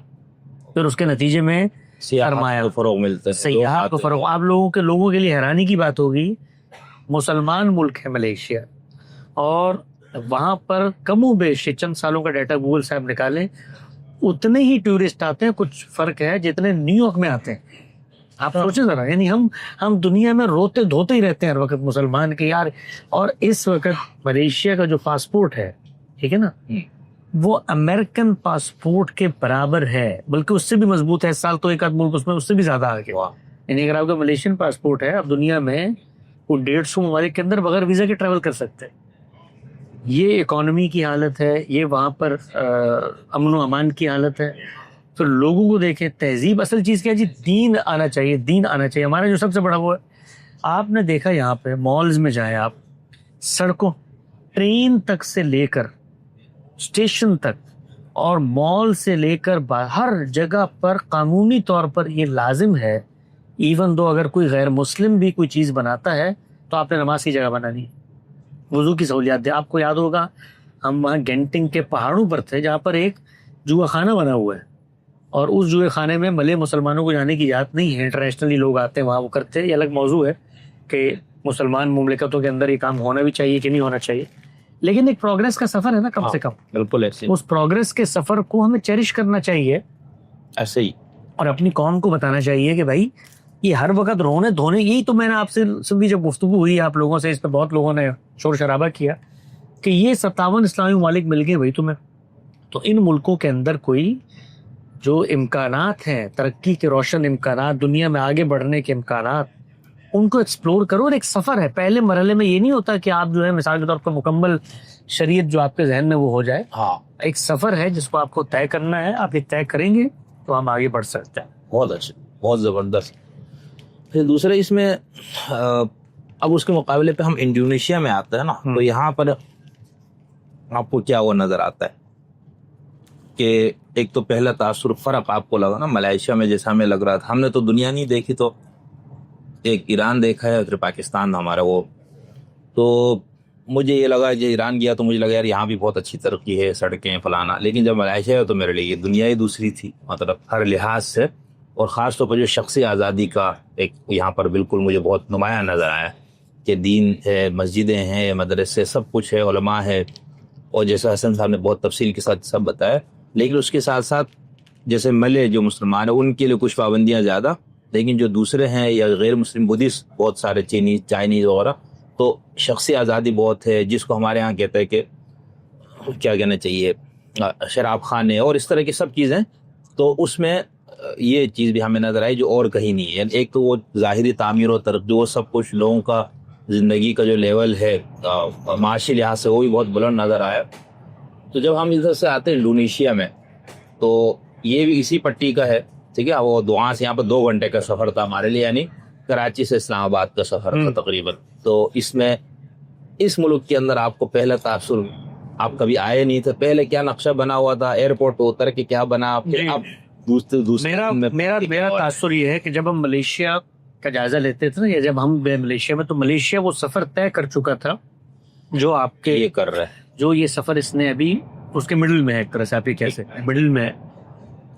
پھر اس کے نتیجے میں
سرمایہ کو فروغ ملتا ہے،
سیاحت کو فروغ۔ آپ لوگوں کے لیے حیرانی کی بات ہوگی، مسلمان ملک ہے ملیشیا، اور وہاں پر کم و بیش چند سالوں کا ڈیٹا گوگل صاحب نکالیں، اتنے ہی ٹورسٹ آتے ہیں، کچھ فرق ہے جتنے نیو یارک میں آتے ہیں۔ آپ سوچیں ذرا، یعنی ہم دنیا میں روتے دھوتے ہی رہتے ہیں ہر وقت مسلمان کے یار، اور اس وقت ملیشیا کا جو پاسپورٹ ہے، ٹھیک ہے نا، وہ امریکن پاسپورٹ کے برابر ہے، بلکہ اس سے بھی مضبوط ہے۔ اس سال تو ایک آدھ ملک اس میں اس سے بھی زیادہ آگے ہوا۔ یعنی اگر آپ کا ملیشین پاسپورٹ ہے، آپ دنیا میں وہ 150 ممالک کے اندر بغیر ویزا کے ٹریول کر سکتے ہیں۔ یہ اکانومی کی حالت ہے، یہ وہاں پر امن و امان کی حالت ہے۔ پھر لوگوں کو دیکھیں، تہذیب اصل چیز کیا ہے جی؟ دین آنا چاہیے، دین آنا چاہیے۔ ہمارا جو سب سے بڑا وہ ہے، آپ نے دیکھا یہاں پہ مالز میں جائیں آپ، سڑکوں، ٹرین تک سے لے کر اسٹیشن تک اور مال سے لے کر ہر جگہ پر قانونی طور پر یہ لازم ہے، ایون دو اگر کوئی غیر مسلم بھی کوئی چیز بناتا ہے تو آپ نے نماز کی جگہ بنانی ہے، وضو کی سہولیات دے۔ آپ کو یاد ہوگا ہم وہاں گینٹنگ کے پہاڑوں پر تھے جہاں پر ایک جوا خانہ بنا ہوا ہے، اور اس جوئے خانے میں ملے مسلمانوں کو جانے کی اجازت نہیں ہے، انٹرنیشنلی لوگ آتے ہیں وہاں، وہ کرتے ہیں۔ یہ الگ موضوع ہے کہ مسلمان مملکتوں کے اندر یہ کام ہونا بھی چاہیے کہ نہیں ہونا چاہیے، لیکن ایک پروگرس کا سفر ہے نا، کم سے کم
بالکل ایسے
اس پروگرس کے سفر کو ہمیں چیریش کرنا چاہیے،
ایسے ہی،
اور اپنی قوم کو بتانا چاہیے کہ بھائی یہ ہر وقت رونے دھونے، یہی تو میں نے آپ سے بھی جب گفتگو ہوئی آپ لوگوں سے، اس پہ بہت لوگوں نے شور شرابہ کیا کہ یہ 57 اسلامی ممالک مل گئے بھائی تمہیں، تو ان ملکوں کے اندر کوئی جو امکانات ہیں، ترقی کے روشن امکانات، دنیا میں آگے بڑھنے کے امکانات، ان کو ایکسپلور کرو۔ اور ایک سفر ہے، پہلے مرحلے میں یہ نہیں ہوتا کہ آپ جو ہے مثال کے طور پر مکمل شریعت جو آپ کے ذہن میں وہ ہو جائے۔
ہاں،
ایک سفر ہے جس کو آپ کو طے کرنا ہے، آپ یہ طے کریں گے تو ہم آگے بڑھ سکتے ہیں۔
بہت اچھا، بہت زبردست۔ پھر دوسرا اس میں اب اس کے مقابلے پہ ہم انڈونیشیا میں آتے ہیں نا، تو یہاں پر آپ کو کیا وہ نظر آتا ہے کہ ایک تو پہلا تاثر فرق آپ کو لگا نا، ملائیشیا میں جیسا ہمیں لگ رہا تھا، ہم نے تو دنیا نہیں دیکھی، تو ایک ایران دیکھا ہے، پھر پاکستان ہمارا وہ، تو مجھے یہ لگا جب ایران گیا تو مجھے لگا یار یہاں بھی بہت اچھی ترقی ہے، سڑکیں فلانا، لیکن جب ملائیشیا ہے تو میرے لیے یہ دنیا ہی دوسری تھی، مطلب ہر لحاظ سے، اور خاص طور پر جو شخصی آزادی کا ایک یہاں پر بالکل مجھے بہت نمایاں نظر آیا کہ دین ہے، مسجدیں ہیں، مدرسے، سب کچھ ہے، علماء ہے، اور جیسے حسن صاحب نے بہت تفصیل کے ساتھ سب بتایا، لیکن اس کے ساتھ ساتھ جیسے ملے جو مسلمان ہیں ان کے لیے کچھ پابندیاں زیادہ، لیکن جو دوسرے ہیں یا غیر مسلم بدھسٹ بہت سارے چائنیز وغیرہ، تو شخصی آزادی بہت ہے، جس کو ہمارے ہاں کہتے ہیں کہ کیا کہنا چاہیے، شراب خانے اور اس طرح کی سب چیزیں. تو اس میں یہ چیز بھی ہمیں نظر آئی جو اور کہیں نہیں ہے. ایک تو وہ ظاہری تعمیر و ترقی، وہ سب کچھ لوگوں کا زندگی کا جو لیول ہے معاشی لحاظ سے وہ بھی بہت بلند نظر آیا. تو جب ہم ادھر سے آتے ہیں انڈونیشیا میں، تو یہ بھی اسی پٹی کا ہے، ٹھیک ہے. وہ وہاں سے یہاں پر 2 گھنٹے کا سفر تھا ہمارے لیے، یعنی کراچی سے اسلام آباد کا سفر تھا تقریباً. تو اس میں اس ملک کے اندر آپ کو پہلا تاثر، آپ کبھی آئے نہیں تھے، پہلے کیا نقشہ بنا ہوا تھا، ایئرپورٹ پہ اتر کے کیا بنا، پھر آپ
میرا تاثر یہ ہے کہ جب ہم ملیشیا کا جائزہ لیتے تھے نا، یا جب ہم ملیشیا میں، تو ملیشیا وہ سفر طے کر چکا تھا جو آپ کے
یہ کر رہے ہیں،
جو یہ سفر اس نے ابھی اس کے مڈل میں ہے، ایک طرح سے آپ یہ کیسے مڈل میں ہے.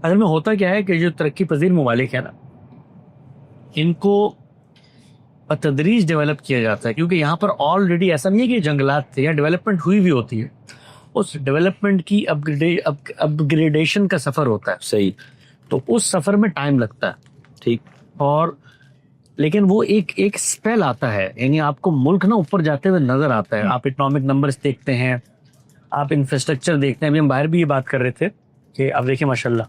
اصل میں ہوتا کیا ہے کہ جو ترقی پذیر ممالک ہیں نا، ان کو بتدریج ڈیولپ کیا جاتا ہے، کیونکہ یہاں پر آلریڈی ایسا نہیں ہے کہ جنگلات تھے، یا ڈیولپمنٹ ہوئی بھی ہوتی ہے، اس ڈیولپمنٹ کی اپ گریڈیشن کا سفر ہوتا ہے.
صحیح.
تو اس سفر میں ٹائم لگتا ہے،
ٹھیک.
اور لیکن وہ ایک اسپیل آتا ہے، یعنی آپ کو ملک نا اوپر جاتے ہوئے نظر آتا ہے. آپ اکنامک نمبرز دیکھتے ہیں، آپ انفراسٹرکچر دیکھتے ہیں. ابھی ہم باہر بھی یہ بات کر رہے تھے کہ اب دیکھیں ماشاءاللہ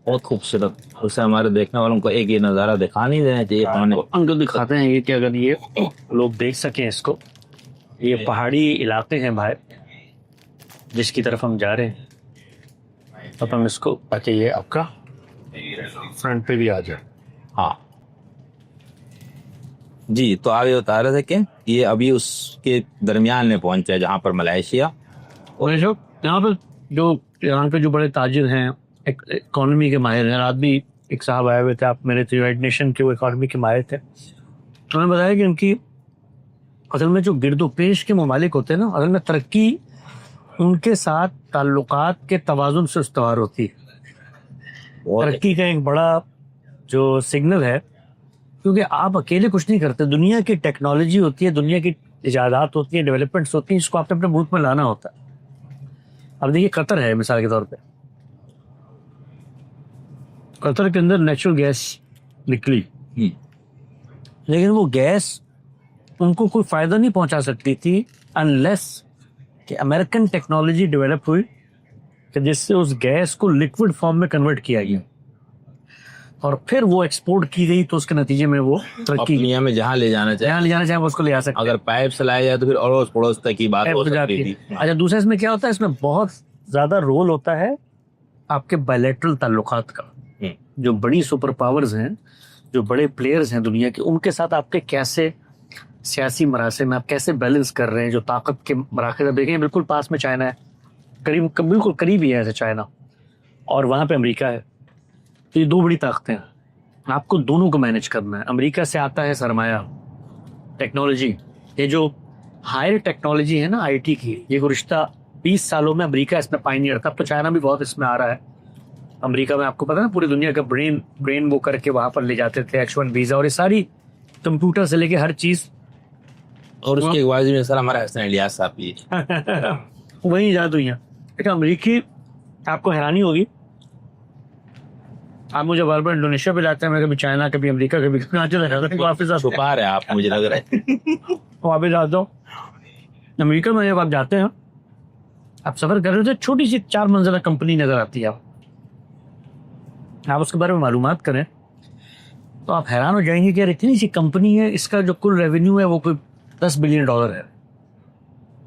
بہت خوبصورت. اسے ہمارے دیکھنے والوں کو ایک یہ نظارہ دکھا نہیں دینا چاہیے.
ہم کو دکھاتے ہیں یہ کہ اگر یہ لوگ دیکھ سکیں اس کو، یہ پہاڑی علاقے ہیں باہر جس کی طرف ہم جا رہے ہیں. اب ہم اس کو تاکہ یہ آپ کا فرنٹ پہ بھی آ جائے.
ہاں جی. تو آپ یہ بتا رہے تھے کہ یہ ابھی اس کے درمیان میں پہنچا ہے جہاں پر ملائیشیا.
اور یہاں پہ جو یہاں کے جو بڑے تاجر ہیں، اکانومی کے ماہر ہیں، رات بھی ایک صاحب آئے ہوئے تھے، آپ میرے یونائٹڈ نیشن کے وہ اکانومی کے ماہر تھے. انہوں نے بتایا کہ ان کی اصل میں جو گرد و پیش کے ممالک ہوتے ہیں نا، اصل میں ترقی ان کے ساتھ تعلقات کے توازن سے استوار ہوتی ہے. ترقی کا ایک بڑا جو سگنل ہے، کیونکہ آپ اکیلے کچھ نہیں کرتے. دنیا کی ٹیکنالوجی ہوتی ہے، دنیا کی ایجادات ہوتی ہیں، ڈیولپمنٹس ہوتی ہیں، اس کو آپ نے اپنے ملک میں لانا ہوتا ہے. اب دیکھیے قطر ہے مثال کے طور پہ، قطر کے اندر نیچرل گیس نکلی، لیکن وہ گیس ان کو کوئی فائدہ نہیں پہنچا سکتی تھی انلیس کہ امریکن ٹیکنالوجی ڈیولپ ہوئی کہ جس سے اس گیس کو لکوڈ فارم میں کنورٹ کیا گیا اور پھر وہ ایکسپورٹ کی گئی. تو اس کے نتیجے میں وہ ترقی
دنیا میں جہاں لے جانا چاہے
وہ اس کو لے آ سکتے.
اگر پائپ سے لایا جائے تو پھر اڑوس پڑوس تک کی بات ہو سکتی تھی.
اچھا، دوسرا اس میں کیا ہوتا ہے، اس میں بہت زیادہ رول ہوتا ہے آپ کے بائلیٹرل تعلقات کا. جو بڑی سپر پاورز ہیں، جو بڑے پلیئرز ہیں دنیا کے، ان کے ساتھ آپ کے کیسے سیاسی مراسم میں آپ کیسے بیلنس کر رہے ہیں. جو طاقت کے مراکز آپ دیکھیں، بالکل پاس میں چائنا ہے، بالکل قریب ہی ہے ایسے چائنا، اور وہاں پہ امریکہ ہے. تو یہ 2 بڑی طاقتیں ہیں، آپ کو دونوں کو مینج کرنا ہے. امریکہ سے آتا ہے سرمایہ، ٹیکنالوجی. یہ جو ہائر ٹیکنالوجی ہے نا آئی ٹی کی، یہ گزشتہ 20 سالوں میں امریکہ اس میں پائنیئر تھا. اب تو چائنا بھی بہت اس میں آ رہا ہے. امریکہ میں آپ کو پتا نا پوری دنیا کا برین وہ کر کے وہاں پر لے جاتے تھے، H1 ویزا اور یہ ساری کمپیوٹر سے لے کے ہر چیز.
اور اس کے واضح میں سر ہمارا حسن الیاس صاحب بھی
وہیں ایجاد ہوئی ہیں. لیکن امریکی آپ کو حیرانی ہوگی، آپ مجھے بار بار انڈونیشیا پہ جاتے ہیں، میں کبھی چائنا، کبھی امریکہ، کبھی واپس
چھپا رہے آپ، مجھے لگ رہا ہے
واپس آتا ہوں. امریکہ میں جب آپ جاتے ہیں، آپ سفر کر رہے تھے، چھوٹی سی 4 منزلہ کمپنی نظر آتی ہے. آپ اس کے بارے میں معلومات کریں تو آپ حیران ہو جائیں گے کہ یار اتنی سی کمپنی ہے، اس کا جو کل ریونیو ہے وہ کوئی $10 بلین ہے.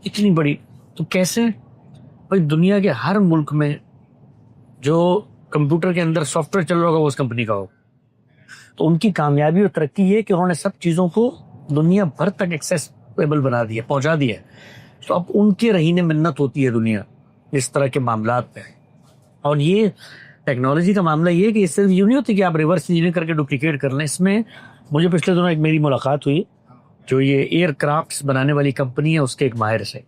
اتنی بڑی. تو کیسے بھائی دنیا کے ہر ملک میں جو کمپیوٹر کے اندر سافٹ ویئر چل رہا ہوگا وہ اس کمپنی کا ہو. تو ان کی کامیابی اور ترقی یہ کہ انہوں نے سب چیزوں کو دنیا بھر تک ایکسیسیبل بنا دیا، پہنچا دیا. تو اب ان کے رہینے منت ہوتی ہے دنیا اس طرح کے معاملات پہ. اور یہ ٹیکنالوجی کا معاملہ یہ ہے کہ اس سے یوں نہیں ہوتی کہ آپ ریورس انجینئر کر کے ڈپلیکیٹ کر لیں. اس میں مجھے پچھلے دنوں ایک میری ملاقات ہوئی جو یہ ایئر کرافٹس بنانے والی کمپنی ہے، اس کے ایک ماہر سے.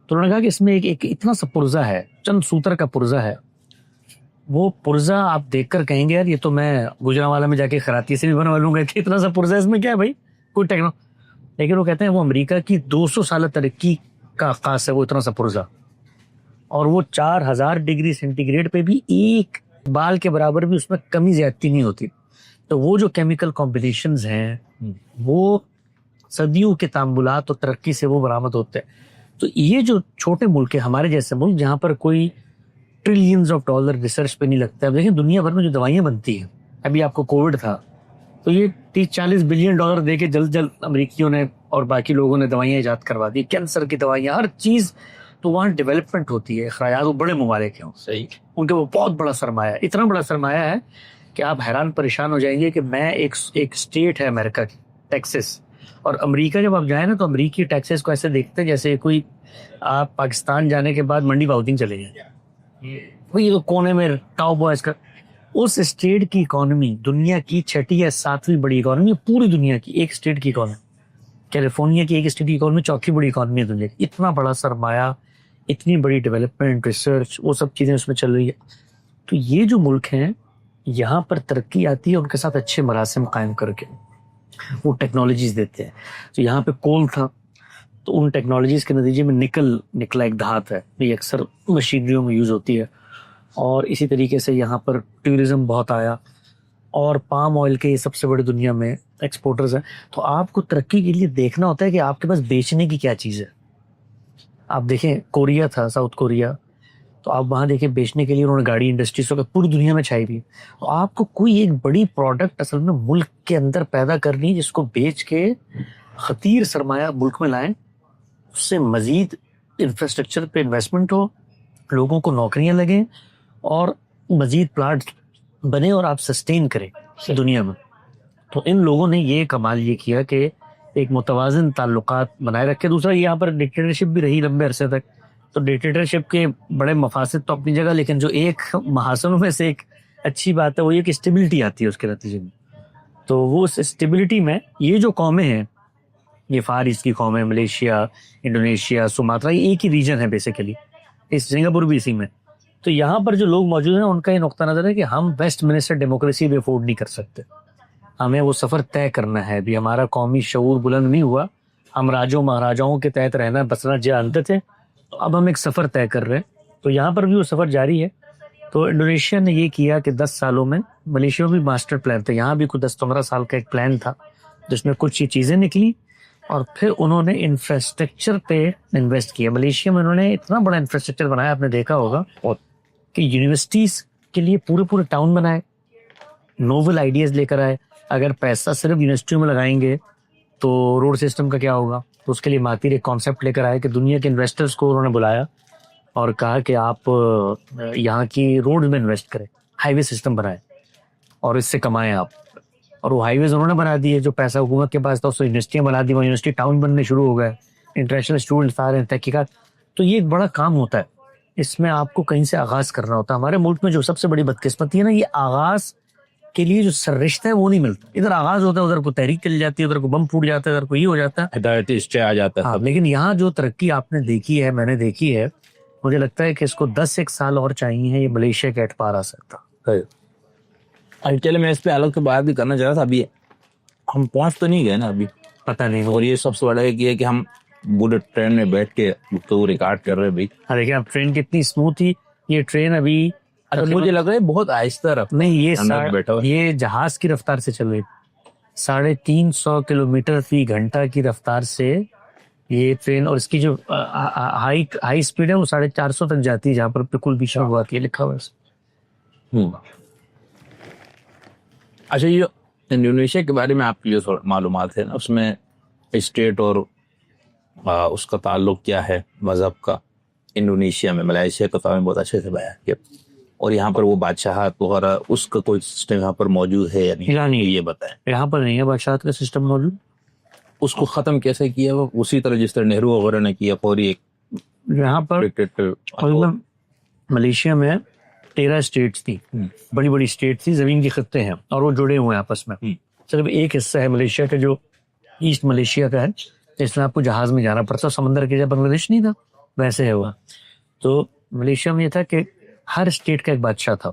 تو انہوں نے کہا کہ اس میں ایک اتنا سا پرزہ ہے، چند سوتر کا پرزہ ہے. وہ پرزہ آپ دیکھ کر کہیں گے یار یہ تو میں گجرانوالا میں جا کے خراتی سے بھی بنوا لوں گا کہ اتنا سا پرزہ اس میں کیا ہے بھائی، کوئی ٹیکنالوجی. لیکن وہ کہتے ہیں وہ امریکہ کی 200 سالہ ترقی کا عکاس ہے وہ اتنا سا پرزہ. اور وہ 4000 ڈگری سینٹی گریڈ پہ بھی ایک بال کے برابر بھی اس میں کمی زیادتی نہیں ہوتی. تو وہ جو کیمیکل کمبینیشنز ہیں وہ صدیوں کے تعاملات اور ترقی سے وہ برآمد ہوتے ہیں. تو یہ جو چھوٹے ملک ہیں ہمارے جیسے ملک جہاں پر کوئی ٹریلینز آف ڈالر ریسرچ پہ نہیں لگتا ہے. اب دیکھیں دنیا بھر میں جو دوائیاں بنتی ہیں, ابھی آپ کو کووڈ تھا تو یہ 30-40 بلین ڈالر دے کے جلد امریکیوں نے اور باقی لوگوں نے دوائیاں ایجاد کروا دی, کینسر کی دوائیاں, ہر چیز. تو وہاں ڈیولپمنٹ ہوتی ہے, اخراجات, وہ بڑے ممالک ہیں
صحیح,
ان کے وہ بہت بڑا سرمایہ ہے, اتنا بڑا سرمایہ ہے کہ آپ حیران پریشان ہو جائیں گے کہ میں ایک اسٹیٹ ہے امریکہ کی, ٹیکسس, اور امریکہ جب آپ جائیں نا تو امریکی ٹیکسس کو ایسے دیکھتے ہیں جیسے کوئی آپ پاکستان جانے کے بعد منڈی باؤدنگ چلے جائیں, وہی کونے میں ٹاؤ بوائز کا. اس اسٹیٹ کی اکانومی دنیا کی 6 یا 7ویں بڑی اکانومی ہے پوری دنیا کی, ایک اسٹیٹ کی اکانومی. کیلیفورنیا کی ایک اسٹیٹ کی اکانومی 4تھی بڑی اکانومی ہے دنیا کی. اتنا بڑا سرمایہ, اتنی بڑی ڈیولپمنٹ, ریسرچ, وہ سب چیزیں اس میں چل رہی ہے. تو یہ جو ملک ہیں یہاں پر ترقی آتی ہے ان کے ساتھ اچھے مراسم قائم کر کے, وہ ٹیکنالوجیز دیتے ہیں. تو یہاں پہ کول تھا تو ان ٹیکنالوجیز کے نتیجے میں نکلا ایک دھات ہے, یہ اکثر مشینریوں میں یوز ہوتی ہے. اور اسی طریقے سے یہاں پر ٹورزم بہت آیا, اور پام آئل کے یہ سب سے بڑے دنیا میں ایکسپورٹرز ہیں. تو آپ کو ترقی کے لیے دیکھنا ہوتا ہے کہ آپ کے پاس بیچنے کی کیا چیز ہے. آپ دیکھیں کوریا تھا, ساؤتھ کوریا, تو آپ وہاں دیکھیں بیچنے کے لیے انہوں نے گاڑی انڈسٹریز کو پوری دنیا میں چھائی ہوئی. تو آپ کو کوئی ایک بڑی پروڈکٹ اصل میں ملک کے اندر پیدا کرنی ہے جس کو بیچ کے خطیر سرمایہ ملک میں لائیں, اس سے مزید انفراسٹرکچر پہ انویسٹمنٹ ہو, لوگوں کو نوکریاں لگیں اور مزید پلانٹ بنے اور آپ سسٹین کریں دنیا میں. تو ان لوگوں نے یہ کمال یہ کیا کہ ایک متوازن تعلقات بنائے رکھے. دوسرا یہاں پر ڈکٹیٹرشپ بھی رہی لمبے عرصے تک, تو ڈکٹیٹرشپ کے بڑے مفاسد تو اپنی جگہ, لیکن جو ایک محاسنوں میں سے ایک اچھی بات ہے وہ یہ کہ اسٹیبلٹی آتی ہے اس کے نتیجے میں. تو وہ اس اسٹیبلٹی میں یہ جو قومیں ہیں, یہ فار ایسٹ کی قومیں, ملیشیا, انڈونیشیا, سماترا, یہ ایک ہی ریجن ہے بیسیکلی, اس سنگاپور بھی اسی میں. تو یہاں پر جو لوگ موجود ہیں ان کا یہ نقطہ نظر ہے کہ ہم ویسٹ منسٹر ڈیموکریسی بھی افورڈ نہیں کر سکتے, ہمیں وہ سفر طے کرنا ہے. بھی ہمارا قومی شعور بلند نہیں ہوا, ہم راجوں مہاراجاؤں کے تحت رہنا بسنا جانتے تھے, تو اب ہم ایک سفر طے کر رہے ہیں. تو یہاں پر بھی وہ سفر جاری ہے. تو انڈونیشیا نے یہ کیا کہ 10 سالوں میں, ملیشیا میں بھی ماسٹر پلان تھا, یہاں بھی کوئی 10-15 سال کا ایک پلان تھا جس میں کچھ چیزیں نکلی, اور پھر انہوں نے انفراسٹرکچر پہ انویسٹ کیا. ملیشیا میں انہوں نے اتنا بڑا انفراسٹرکچر بنایا, آپ نے دیکھا ہوگا کہ یونیورسٹیز کے لیے پورے ٹاؤن بنائے, نوول آئیڈیاز لے کر آئے. اگر پیسہ صرف یونیورسٹیوں میں لگائیں گے تو روڈ سسٹم کا کیا ہوگا, تو اس کے لیے ماتیر ایک کانسیپٹ لے کر آئے کہ دنیا کے انویسٹرز کو انہوں نے بلایا اور کہا کہ آپ یہاں کی روڈ میں انویسٹ کریں, ہائی وے سسٹم بنائیں اور اس سے کمائیں آپ. اور وہ ہائی ویز انہوں نے بنا دیے, جو پیسہ حکومت کے پاس تھا اس کو یونیورسٹیاں بنا دی, وہ یونیورسٹی ٹاؤن بننے شروع ہو گئے, انٹرنیشنل اسٹوڈنٹس آ رہے ہیں, تحقیقات. تو یہ ایک بڑا کام ہوتا ہے, اس میں آپ کو کہیں سے آغاز کرنا ہوتا ہے. ہمارے ملک میں جو سب سے بڑی بدقسمتی ہے نا, یہ آغاز کے لیے جو سررشتہ ہے وہ نہیں ملتا. ادھر آغاز ہوتا ہے, ادھر کو تحریک چل جاتی ہے, ادھر کو بم پھوٹ جاتا ہے, ادھر کو یہ ہو جاتا ہے,
ہدایتی اسٹے آ جاتا ہے.
ہاں. لیکن یہاں جو ترقی آپ نے دیکھی ہے, میں نے دیکھی ہے, مجھے لگتا ہے کہ اس کو 10 سال اور چاہیے, یہ ملیشیا کے ایٹ پار آ سکتا.
چلے میں اس پہ الگ سے بات بھی کرنا چاہ رہا تھا. ابھی ہم پہنچ تو نہیں گئے نا ابھی,
پتہ نہیں.
اور یہ سب سے بڑا یہ ہے کہ ہم بلٹ ٹرین میں بیٹھ کے تو ریکارڈ کر رہے بھائی.
دیکھیں اب ٹرین کتنی اسموتھ تھی. یہ ٹرین ابھی
مجھے لگ رہا ہے بہت آہستہ رفتار,
نہیں, یہ جہاز کی رفتار سے چل رہی, 350 کلومیٹر فی گھنٹہ کی رفتار سے یہ ٹرین, اور اس کی جو ہائی اسپیڈ ہے وہ 450 تک جاتی ہے, جہاں پر بالکل بھی شروع ہوا ہے لکھا ہوا ہے.
اچھا, یہ انڈونیشیا کے بارے میں آپ کی جو معلومات ہے نا, اس میں اسٹیٹ اور اس کا تعلق کیا ہے مذہب کا, انڈونیشیا میں ملائیشیا کا تو ہمیں بہت اچھے سے بیان کیا, اور یہاں پر وہ بادشاہت وغیرہ اس کا کوئی سسٹم یہاں پر موجود ہے یا نہیں, یہ بتائیں.
یہاں پر نہیں ہے بادشاہت کا سسٹم موجود.
اس کو ختم کیسے کیا, وہ اسی طرح جس طرح نہرو وغیرہ نے کیا, پوری ایک
یہاں پر ملیشیا میں 13 اسٹیٹس تھی, بڑی بڑی اسٹیٹ تھی, زمین کے خطے ہیں اور وہ جڑے ہوئے ہیں آپس میں. صرف ایک حصہ ہے ملیشیا کا جو ایسٹ ملیشیا کا ہے, اس میں آپ کو جہاز میں جانا پڑتا, سمندر کے جب بنگلہ دیش نہیں تھا ویسے ہے وہ. تو ملیشیا میں یہ تھا کہ ہر اسٹیٹ کا ایک بادشاہ تھا,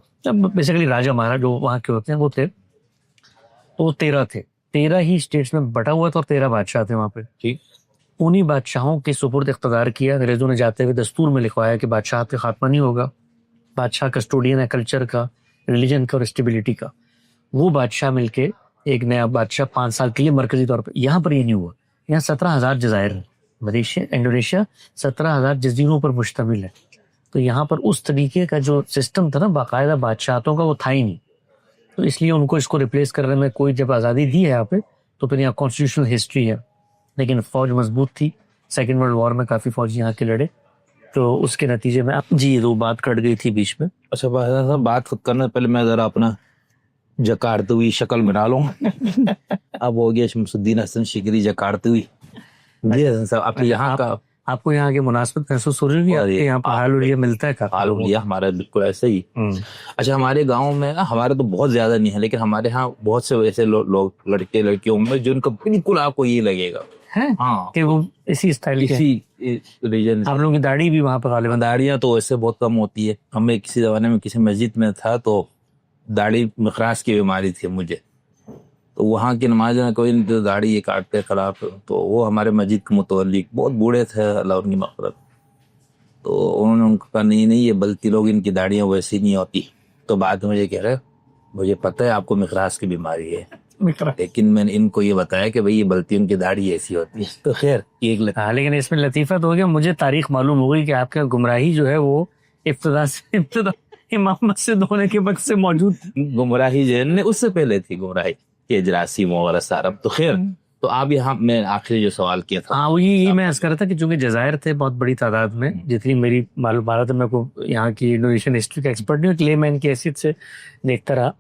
بیسیکلی راجا مہاراج جو وہاں کے ہوتے ہیں وہ تھے, تو وہ 13 تھے, 13 ہی اسٹیٹس میں بٹا ہوا تھا اور 13 بادشاہ تھے وہاں پہ. انہی بادشاہوں کے سپرد اقتدار کیا. انگریزوں نے جاتے ہوئے دستور میں لکھوایا کہ بادشاہت کا خاتمہ نہیں ہوگا, بادشاہ کسٹوڈین ہے کلچر کا, ریلیجن کا اور اسٹیبلٹی کا. وہ بادشاہ مل کے ایک نیا بادشاہ 5 سال کے لیے مرکزی طور پہ. یہاں پر یہ نہیں ہوا. یہاں 17,000 جزائر ہیں. ملیشیا انڈونیشیا 17,000 جزیروں پر مشتمل ہے. تو یہاں پر اس طریقے کا جو سسٹم تھا نا باقاعدہ بادشاہتوں کا وہ تھا ہی نہیں. تو اس لیے ان کو اس کو ریپلیس کرنے میں کوئی جب آزادی دی ہے یہاں پہ تو پھر یہاں کانسٹیٹیوشنل ہسٹری ہے. لیکن فوج مضبوط تھی. سیکنڈ ورلڈ وار میں کافی فوج یہاں کے لڑے تو اس کے نتیجے میں جی وہ بات کٹ گئی تھی بیچ میں.
اچھا صاحب بات کرنے سے پہلے میں ذرا اپنا جکارتے ہوئی شکل بنا لوں. اب ہو گیا شمس الدین حسن شکری جکارتے ہوئی. جی حسن صاحب آپ یہاں کا
آپ کو یہاں کی مناسبت محسوس ہو رہی ہے؟ یہاں پہ حال الیہ ملتا ہے
حال الیہ ہمارا بالکل ایسے ہی. اچھا ہمارے گاؤں میں ہمارے تو بہت زیادہ نہیں ہے لیکن ہمارے ہاں بہت سے ایسے لوگ لڑکے لڑکیوں میں جن کا بالکل آپ کو یہ لگے گا
ہاں کہ وہ اسی اسٹائل کے
اسی ریجن.
آپ لوگوں کی داڑھی بھی وہاں پہ غالباً
داڑیاں تو ایسے بہت کم ہوتی ہے. ہمیں کسی زمانے میں کسی مسجد میں تھا تو داڑھی مخراج کی بیماری تھی مجھے. تو وہاں کی نماز میں کوئی نہیں داڑھی یہ کاٹتے خراب. تو وہ ہمارے مسجد کے متولی بہت بوڑھے تھے اللہ ان کی مغفرت. تو انہوں نے ان کو کہا نہیں یہ بلتی لوگ ان کی داڑیاں ویسی نہیں ہوتی. تو بعد میں مجھے کہہ رہے مجھے پتہ ہے آپ کو مخراج کی بیماری ہے لیکن میں نے ان کو یہ بتایا کہ بھئی یہ بلتی ان کی داڑھی ایسی ہوتی ہے. تو خیر ایک
لیکن اس میں لطیفہ تو ہو گیا. مجھے تاریخ معلوم ہو گئی کہ آپ کا گمراہی جو ہے وہ ابتدا امام مسجد ہونے کے وقت سے موجود
گمراہی جو ہے اس سے پہلے تھی گمراہی کے اجراسی وغیرہ سارا. تو خیر تو آپ یہاں میں آخری جو سوال کیا تھا
ہاں وہ یہ میں عرض کر رہا تھا کہ چونکہ جزائر تھے بہت بڑی تعداد میں جتنی میری معلومات ہے میں کو یہاں کی انڈونیشین ہسٹری کا ایکسپرٹ نہیں ہوں لے مین کی حیثیت سے دیکھتا رہا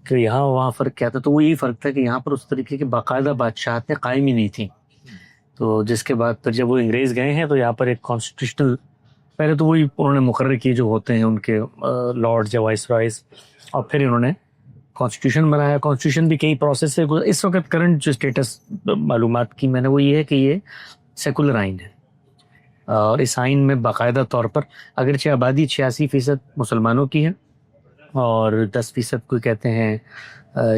کہ یہاں وہاں فرق کیا تھا. تو وہ یہی فرق تھا کہ یہاں پر اس طریقے کی باقاعدہ بادشاہتیں قائم ہی نہیں تھیں. تو جس کے بعد پھر جب وہ انگریز گئے ہیں تو یہاں پر ایک کانسٹیٹیوشنل پہلے تو وہی انہوں نے مقرر کیے جو ہوتے ہیں ان کے لارڈز یا وائس رائز اور پھر انہوں نے کانسٹیٹیوشن بنایا. کانسٹیٹیوشن بھی کئی پروسیس سے اس وقت کرنٹ جو اسٹیٹس معلومات کی میں نے وہ یہ ہے کہ یہ سیکولر آئین ہے اور اس آئین میں باقاعدہ طور پر اگرچہ آبادی 86% مسلمانوں کی ہے اور 10% کوئی کہتے ہیں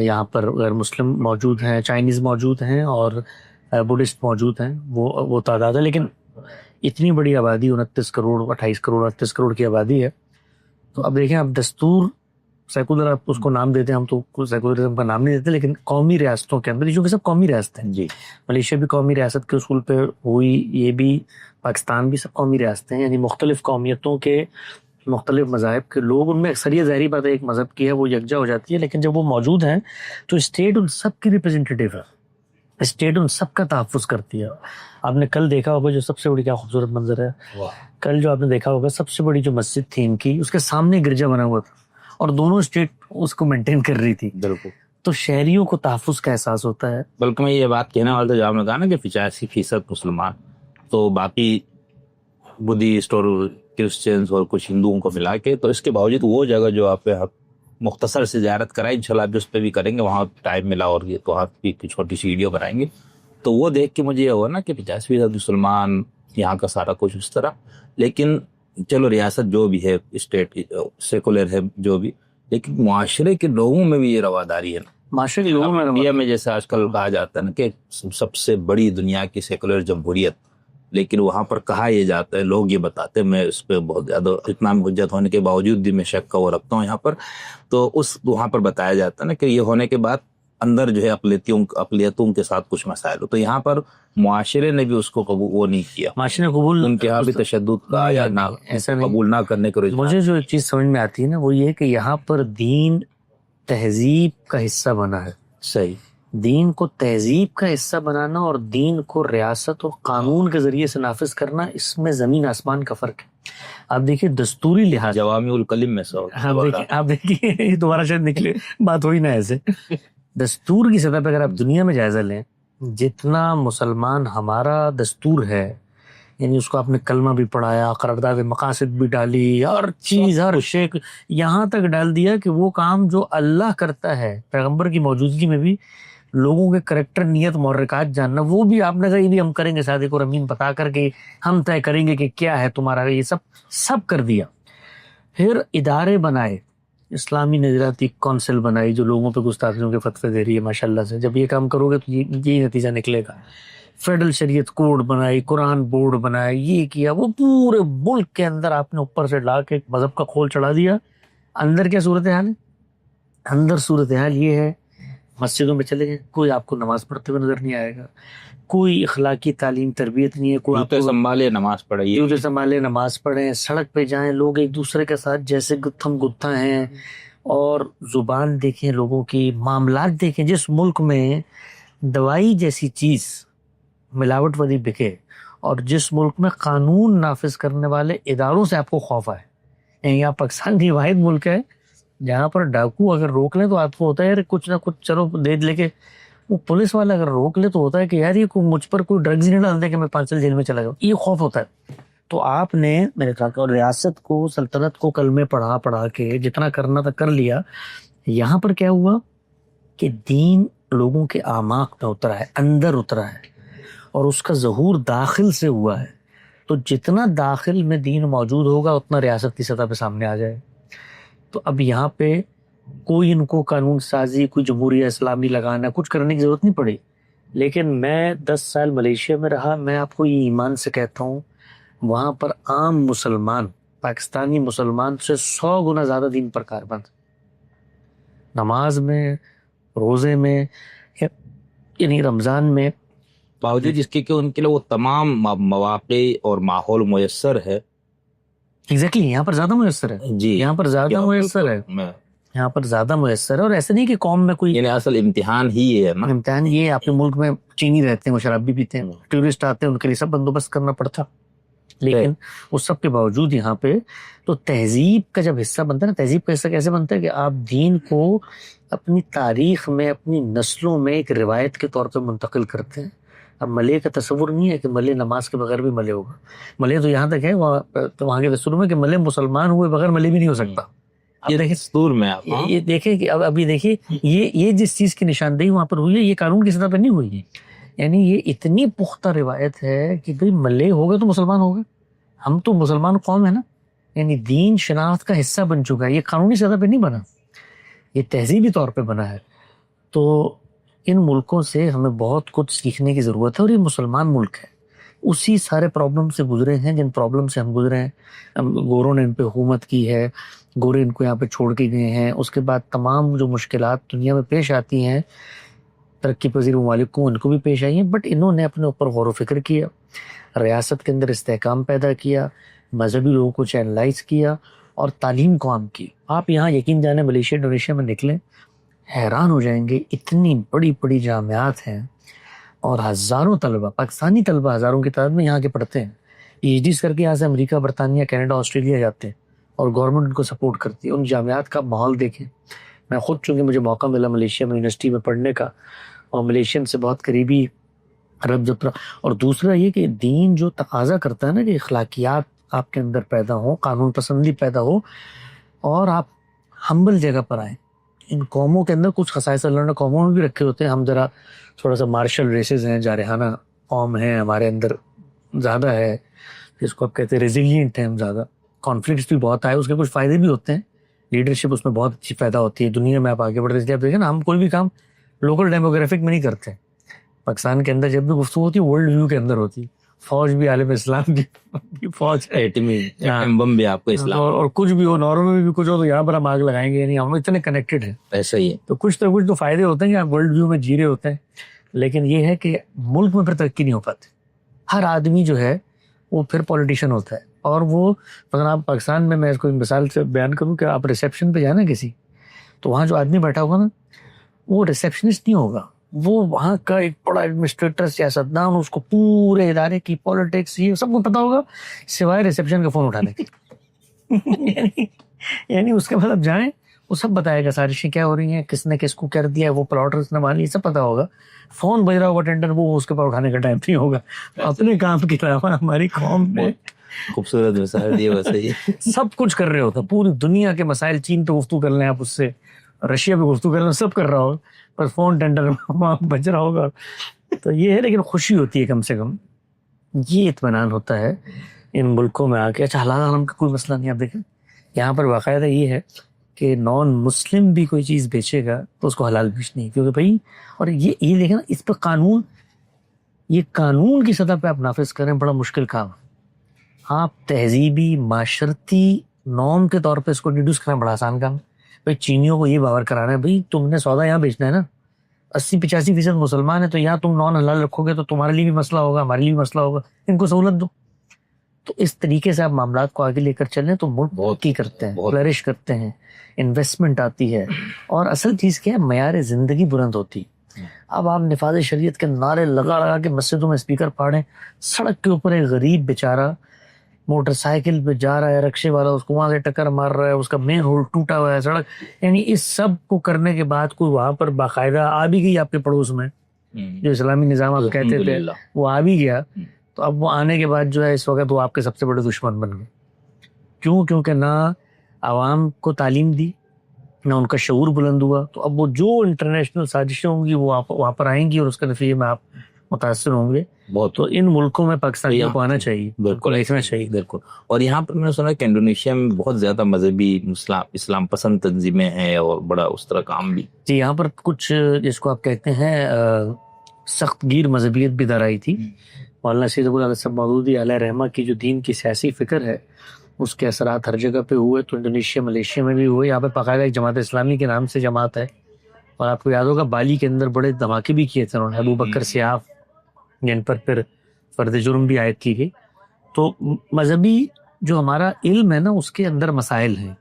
یہاں پر غیر مسلم موجود ہیں چائنیز موجود ہیں اور بدھسٹ موجود ہیں وہ تعداد ہے. لیکن اتنی بڑی آبادی 29 کروڑ 28 کروڑ 38 کروڑ کی آبادی ہے. تو اب دیکھیں اب دستور سیکولر آپ اس کو نام دیتے ہیں ہم تو سیکولرزم کا نام نہیں دیتے لیکن قومی ریاستوں کے اندر چونکہ سب قومی ریاستیں ہیں
جی
ملیشیا بھی قومی ریاست کے اصول پہ ہوئی یہ بھی پاکستان بھی سب قومی ریاستیں ہیں یعنی مختلف قومیتوں کے مختلف مذاہب کے لوگ ان میں اکثریت ظاہری بات ہے ایک مذہب کی ہے وہ یکجا ہو جاتی ہے. لیکن جب وہ موجود ہیں تو اسٹیٹ ان سب کی ریپرزینٹیٹیو ہے. اسٹیٹ ان سب کا تحفظ کرتی ہے. آپ نے کل دیکھا ہوگا جو سب سے بڑی کیا خوبصورت منظر ہے. کل جو آپ نے دیکھا ہوگا سب سے بڑی جو مسجد تھی ان کی اس کے سامنے گرجا بنا ہوا تھا اور دونوں اسٹیٹ اس کو مینٹین کر رہی تھی.
بالکل
تو شہریوں کو تحفظ کا احساس ہوتا ہے.
بلکہ میں یہ بات کہنے والا تھا جو آپ نے کہا نا کہ 85% مسلمان تو باقی بدھسٹ اور کرسچنس اور کچھ ہندوؤں کو ملا کے. تو اس کے باوجود وہ جگہ جو آپ مختصر سے زیارت کرائیں انشاءاللہ آپ اس پہ بھی کریں گے وہاں ٹائم ملا اور یہ تو آپ کی چھوٹی سی ویڈیو بنائیں گے. تو وہ دیکھ کے مجھے یہ ہوا نا کہ 50% مسلمان یہاں کا سارا کچھ اس طرح. لیکن چلو ریاست جو بھی ہے اسٹیٹ سیکولر ہے جو بھی لیکن معاشرے کے لوگوں میں بھی یہ رواداری ہے نا.
معاشرے کے لوگوں میں
انڈیا میں جیسے آج کل کہا جاتا ہے نا کہ سب سے بڑی دنیا کی سیکولر جمہوریت لیکن وہاں پر کہا یہ جاتا ہے لوگ یہ بتاتے ہیں میں اس پہ بہت زیادہ اتنا حجت ہونے کے باوجود بھی میں شک کا وہ رکھتا ہوں یہاں پر. تو اس وہاں پر بتایا جاتا ہے نا کہ یہ ہونے کے بعد اندر جو ہے اقلیتوں کے ساتھ کچھ مسائل ہو. تو یہاں پر معاشرے نے بھی اس کو قبول وہ نہیں کیا.
معاشرے قبول
ان کے یہاں بھی تشدد کا یا نہ
ایسا نہیں
قبول نہ کرنے کے
مجھے جو ایک چیز سمجھ میں آتی ہے نا وہ یہ کہ یہاں پر دین تہذیب کا حصہ بنا ہے.
صحیح
دین کو تہذیب کا حصہ بنانا اور دین کو ریاست اور قانون کے ذریعے سے نافذ کرنا اس میں زمین آسمان کا فرق ہے. آپ دیکھیے دستوری لحاظ
جوامع الکلم میں
آپ دیکھیے دوبارہ شاید نکلے بات ہوئی نا ایسے دستور کی سطح پہ اگر آپ دنیا میں جائزہ لیں جتنا مسلمان ہمارا دستور ہے یعنی اس کو آپ نے کلمہ بھی پڑھایا قرارداد مقاصد بھی ڈالی ہر چیز ہر شیخ یہاں تک ڈال دیا کہ وہ کام جو اللہ کرتا ہے پیغمبر کی موجودگی میں بھی لوگوں کے کریکٹر نیت محرکات جاننا وہ بھی آپ نے کہا یہ بھی ہم کریں گے صادق اور امین بتا کر کے ہم طے کریں گے کہ کیا ہے تمہارا یہ سب کر دیا. پھر ادارے بنائے اسلامی نظریاتی کونسل بنائی جو لوگوں پہ گستاخیوں کے فتوے دے رہی ہے ماشاءاللہ سے. جب یہ کام کرو گے تو یہی نتیجہ نکلے گا. فیڈرل شریعت کوڈ بنائی قرآن بورڈ بنائی یہ کیا وہ پورے ملک کے اندر آپ نے اوپر سے لا کے مذہب کا کھول چڑھا دیا. اندر کیا صورتحال ہے؟ اندر صورتحال یہ ہے مسجدوں میں چلے گئے کوئی آپ کو نماز پڑھتے ہوئے نظر نہیں آئے گا, کوئی اخلاقی تعلیم تربیت نہیں ہے, کوئی آپ
جوتے
کو
سنبھالے نماز پڑھیے,
جوتے سنبھالے نماز پڑھیں. سڑک پہ جائیں لوگ ایک دوسرے کے ساتھ جیسے گتھم گتھا ہیں, اور زبان دیکھیں لوگوں کی, معاملات دیکھیں. جس ملک میں دوائی جیسی چیز ملاوٹ والی بکے, اور جس ملک میں قانون نافذ کرنے والے اداروں سے آپ کو خوف آئے, یعنی آپ پاکستان کی واحد ملک ہے جہاں پر ڈاکو اگر روک لیں تو آپ کو ہوتا ہے یار کچھ نہ کچھ چلو دے لے کے, وہ پولیس والا اگر روک لے تو ہوتا ہے کہ یار یہ مجھ پر کوئی ڈرگز نہیں ڈال دے کہ میں 5 سال جیل میں چلا جاؤں, یہ خوف ہوتا ہے. تو آپ نے میرے خیال کو ریاست کو, سلطنت کو کلمے پڑھا کے جتنا کرنا تھا کر لیا. یہاں پر کیا ہوا کہ دین لوگوں کے اعماق میں اترا ہے, اندر اترا ہے, اور اس کا ظہور داخل سے ہوا ہے. تو جتنا داخل میں دین موجود ہوگا اتنا ریاست کی سطح پہ سامنے آ جائے. تو اب یہاں پہ کوئی ان کو قانون سازی, کوئی جمہوریہ اسلامی لگانا, کچھ کرنے کی ضرورت نہیں پڑی. لیکن میں 10 سال ملیشیا میں رہا, میں آپ کو یہ ایمان سے کہتا ہوں وہاں پر عام مسلمان پاکستانی مسلمان سے 100 گنا زیادہ دین پر کاربند, نماز میں, روزے میں, یعنی رمضان میں,
باوجود اس کے کہ ان کے لیے وہ تمام مواقع اور ماحول میسر ہے.
ایگزیکٹلی یہاں پر زیادہ میسر ہے,
جی
یہاں پر زیادہ میسر ہے, یہاں پر زیادہ میسر ہے. اور ایسے نہیں کہ قوم میں کوئی
یعنی اصل امتحان ہی ہے نا,
امتحان یہ آپ کے ملک میں چینی رہتے ہیں, وہ شراب بھی پیتے ہیں, ٹورسٹ آتے ہیں, ان کے لیے سب بندوبست کرنا پڑتا. لیکن اس سب کے باوجود یہاں پہ تو تہذیب کا جب حصہ بنتا ہے نا, تہذیب کا حصہ کیسے بنتا ہے کہ آپ دین کو اپنی تاریخ میں, اپنی نسلوں میں ایک روایت کے طور پہ منتقل کرتے ہیں. اب ملے کا تصور نہیں ہے کہ ملے نماز کے بغیر بھی ملے ہوگا. ملے تو یہاں تک ہے وہاں کے دستور میں کہ ملے مسلمان ہوئے بغیر ملے بھی نہیں ہو سکتا.
یہ دیکھیں دستور میں آپ
یہ دیکھیں کہ ابھی دیکھیے یہ جس چیز کی نشاندہی وہاں پر ہوئی ہے یہ قانون کی سطح پر نہیں ہوئی ہے. یعنی یہ اتنی پختہ روایت ہے کہ بھئی ملے ہو گئے تو مسلمان ہو گئے, ہم تو مسلمان قوم ہے نا, یعنی دین شناخت کا حصہ بن چکا ہے. یہ قانونی سطح پہ نہیں بنا, یہ تہذیبی طور پہ بنا ہے. تو ان ملکوں سے ہمیں بہت کچھ سیکھنے کی ضرورت ہے, اور یہ مسلمان ملک ہے, اسی سارے پرابلم سے گزرے ہیں جن پرابلم سے ہم گزرے ہیں. گوروں نے ان پہ حکومت کی ہے, گورے ان کو یہاں پہ چھوڑ کے گئے ہیں. اس کے بعد تمام جو مشکلات دنیا میں پیش آتی ہیں ترقی پذیر ممالک کو, ان کو بھی پیش آئی ہیں, بٹ انہوں نے اپنے اوپر غور و فکر کیا, ریاست کے اندر استحکام پیدا کیا, مذہبی لوگوں کو چینلائز کیا, اور تعلیم کو عام کی. آپ یہاں یقین جانے ملیشیا انڈونیشیا میں نکلیں حیران ہو جائیں گے, اتنی بڑی بڑی جامعات ہیں, اور ہزاروں طلبہ, پاکستانی طلبہ ہزاروں کی تعداد میں یہاں کے پڑھتے ہیں. پی ایچ ڈیز کر کے یہاں سے امریکہ, برطانیہ, کینیڈا, آسٹریلیا جاتے ہیں, اور گورنمنٹ ان کو سپورٹ کرتی ہے. ان جامعات کا ماحول دیکھیں. میں خود چونکہ مجھے موقع ملا ملیشیا میں یونیورسٹی میں پڑھنے کا, اور ملیشین سے بہت قریبی رب جب, اور دوسرا یہ کہ دین جو تقاضا کرتا ہے نا کہ اخلاقیات آپ کے اندر پیدا ہو, قانون پسندی پیدا ہو, اور آپ ہمبل جگہ پر آئیں. ان قوموں کے اندر کچھ خصائص اللہ نے قوموں میں بھی رکھے ہوتے ہیں. ہم ذرا تھوڑا سا مارشل ریسز ہیں, جارحانہ قوم ہیں, ہمارے اندر زیادہ ہے, جس کو آپ کہتے ہیں ریزیلینٹ ہیں ہم زیادہ. کانفلکٹس بھی بہت آئے, اس کے کچھ فائدے بھی ہوتے ہیں, لیڈرشپ اس میں بہت اچھی پیدا ہوتی ہے. دنیا میں آپ آگے بڑھتے ہیں, آپ دیکھیں نا, ہم کوئی بھی کام لوکل ڈیموگرافک میں نہیں کرتے. پاکستان کے اندر جب بھی گفتگو ہوتی ہے ورلڈ ویو کے اندر ہوتی ہے. فوج بھی عالم اسلام کی فوج ہے,
ایٹم بھی آپ کو اسلام,
اور کچھ بھی ہو, نارمل میں بھی کچھ ہو تو یہاں پر ہم آگ لگائیں گے. یعنی ہم اتنے کنیکٹڈ ہیں.
ایسا ہی ہے.
تو کچھ تو فائدے ہوتے ہیں کہ آپ ورلڈ ویو میں جی رہے ہوتے ہیں, لیکن یہ ہے کہ ملک میں پھر ترقی نہیں ہو پاتی. ہر آدمی جو ہے وہ پھر پولیٹیشین ہوتا ہے. اور وہ اگر آپ پاکستان میں اس کو مثال سے بیان کروں کہ آپ ریسیپشن پہ جائیں نا کسی, تو وہاں جو آدمی بیٹھا ہوگا نا وہ ریسیپشنسٹ نہیں ہوگا, وہ وہاں کا ایک بڑا ایڈمنسٹریٹر, سیاستدان, اس کو پورے ادارے کی پالیٹکس یہ سب کو پتا ہوگا سوائے ریسیپشن کا فون اٹھانے کے. یعنی اس کے بعد آپ جائیں وہ سب بتائے گا, سازشیں کیا ہو رہی ہیں, کس نے کس کو کر دیا, وہ پلاٹرس نے مار لی, سب پتا ہوگا. فون بج رہا ہوگا ٹینڈر, وہ اس کے پاس اٹھانے کا ٹائم نہیں ہوگا. اپنے کام کے علاوہ ہماری قوم میں
خوبصورت مثال دی, ویسے ہی
سب کچھ کر رہے ہوتا, پوری دنیا کے مسائل. چین پہ گفتگو کر لیں آپ اس سے, رشیا پہ گفتگو کر لیں, سب کر رہا ہوگا, پر فون ٹینڈر بج رہا ہوگا. تو یہ ہے, لیکن خوشی ہوتی ہے کم سے کم, یہ اطمینان ہوتا ہے ان ملکوں میں آ کے. اچھا حلال حرام کا کوئی مسئلہ نہیں. آپ دیکھیں یہاں پر باقاعدہ یہ ہے کہ نان مسلم بھی کوئی چیز بیچے گا تو اس کو حلال بیچنی ہے, کیونکہ بھائی, اور یہ دیکھیں نا, اس پہ قانون, یہ قانون کی سطح پہ آپ نافذ کریں بڑا مشکل کام. آپ تہذیبی معاشرتی نارم کے طور پہ اس کو انٹروڈیوس کرنا بڑا آسان کام. بھائی چینیوں کو یہ باور کرانا ہے, بھائی تم نے سودا یہاں بیچنا ہے نا, 80-85% مسلمان ہیں, تو یہاں تم نان حلال رکھو گے تو تمہارے لیے بھی مسئلہ ہوگا, ہمارے لیے بھی مسئلہ ہوگا, ان کو سہولت دو. تو اس طریقے سے آپ معاملات کو آگے لے کر چلیں تو ملک بہت کی کرتے ہیں, فلرش کرتے ہیں, انویسٹمنٹ آتی ہے, اور اصل چیز کیا ہے, معیار زندگی بلند ہوتی. اب آپ نفاذ شریعت کے نعرے لگا لگا کے مسجدوں میں اسپیکر پھاڑیں, سڑک کے اوپر ایک غریب بیچارہ موٹر سائیکل پہ جا رہا ہے, رکشے والا اس کو وہاں سے ٹکر مار رہا ہے, اس کا مین ہول ٹوٹا ہوا ہے, سڑک, یعنی اس سب کو کرنے کے بعد کوئی وہاں پر باقاعدہ آ بھی گئی آپ کے پڑوس میں, جو اسلامی نظام آپ کہتے تھے وہ آ بھی گیا, تو اب وہ آنے کے بعد جو ہے اس وقت وہ آپ کے سب سے بڑے دشمن بن گئے. کیوں؟ کیونکہ نہ عوام کو تعلیم دی, نہ ان کا شعور بلند ہوا. تو اب وہ جو انٹرنیشنل سازشیں ہوں گی وہ وہاں پر آئیں گی, اور اس کے نتیجے میں آپ متاثر ہوں گے. بہت. تو ان ملکوں میں پاکستانیوں کو آنا چاہیے, بالکل دیکھنا چاہیے.
بالکل. اور یہاں پر میں نے سنا کہ انڈونیشیا میں بہت زیادہ مذہبی اسلام پسند تنظیمیں ہیں اور بڑا اس طرح کام بھی.
جی, یہاں پر کچھ جس کو آپ کہتے ہیں سخت گیر مذہبیت بھی در آئی تھی. مولانا سید ابو الحسن مودودی علیہ رحمہ کی جو دین کی سیاسی فکر ہے اس کے اثرات ہر جگہ پہ ہوئے, تو انڈونیشیا ملیشیا میں بھی ہوئے. یہاں پہ باقاعدہ ایک جماعت اسلامی کے نام سے جماعت ہے, اور آپ کو یاد ہوگا بالی کے اندر بڑے دھماکے بھی کیے تھے انہوں نے, ابو بکر سیاف, جن پر پھر فرد جرم بھی عائد کی گئی. تو مذہبی جو ہمارا علم ہے نا اس کے اندر مسائل ہیں,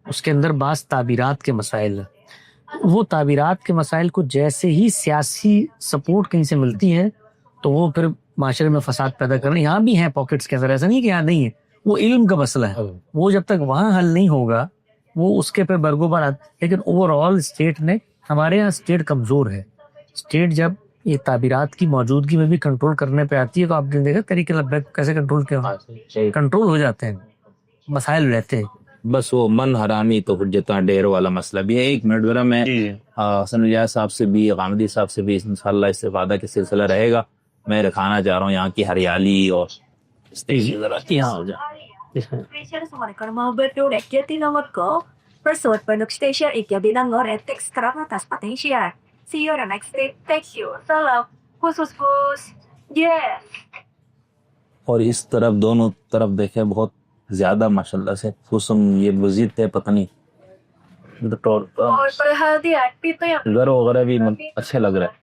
اس کے اندر بعض تعبیرات کے مسائل ہیں. وہ تعبیرات کے مسائل کو جیسے ہی سیاسی سپورٹ کہیں سے ملتی ہے تو وہ پھر معاشرے میں فساد پیدا کرنا. یہاں بھی ہیں پاکٹس کے اندر, ایسا نہیں کہ یہاں نہیں ہے, وہ علم کا مسئلہ ہے, وہ جب تک وہاں حل نہیں ہوگا وہ اس کے پہ برگوبار آتا. لیکن اوور آل اسٹیٹ نے, ہمارے یہاں اسٹیٹ کمزور ہے. اسٹیٹ جب یہ تعبیرات کی موجودگی میں بھی کنٹرول کرنے پہ آتی ہے تو آپ نے دیکھا طریقے لبیک کیسے کنٹرول ہو جاتے ہیں, مسائل رہتے ہیں.
بس وہ من حرامی تو حجتاں ڈیر والا مسئلہ بھی ہے. 1 منٹ ذرا میں حسن الیاس صاحب سے بھی, غامدی صاحب سے بھی انشاءاللہ استفادہ کے سلسلہ رہے گا. میں دکھانا چاہ رہا ہوں یہاں کی ہریالی اور
یہاں ہو جائے.
Mau berproduksi di nomor go, pursuit produk station Ikea bilang ngoretek sekarang atas potensial. See you the next day. Thank you. Salam khusus bus. Yes.
اور اس طرف دونوں طرف دیکھیں بہت زیادہ ماشاءاللہ سے حسن, یہ مزید ہے پتہ نہیں,
اور perhatian pintu yang
گھر وغیرہ بھی اچھے لگ رہا ہے.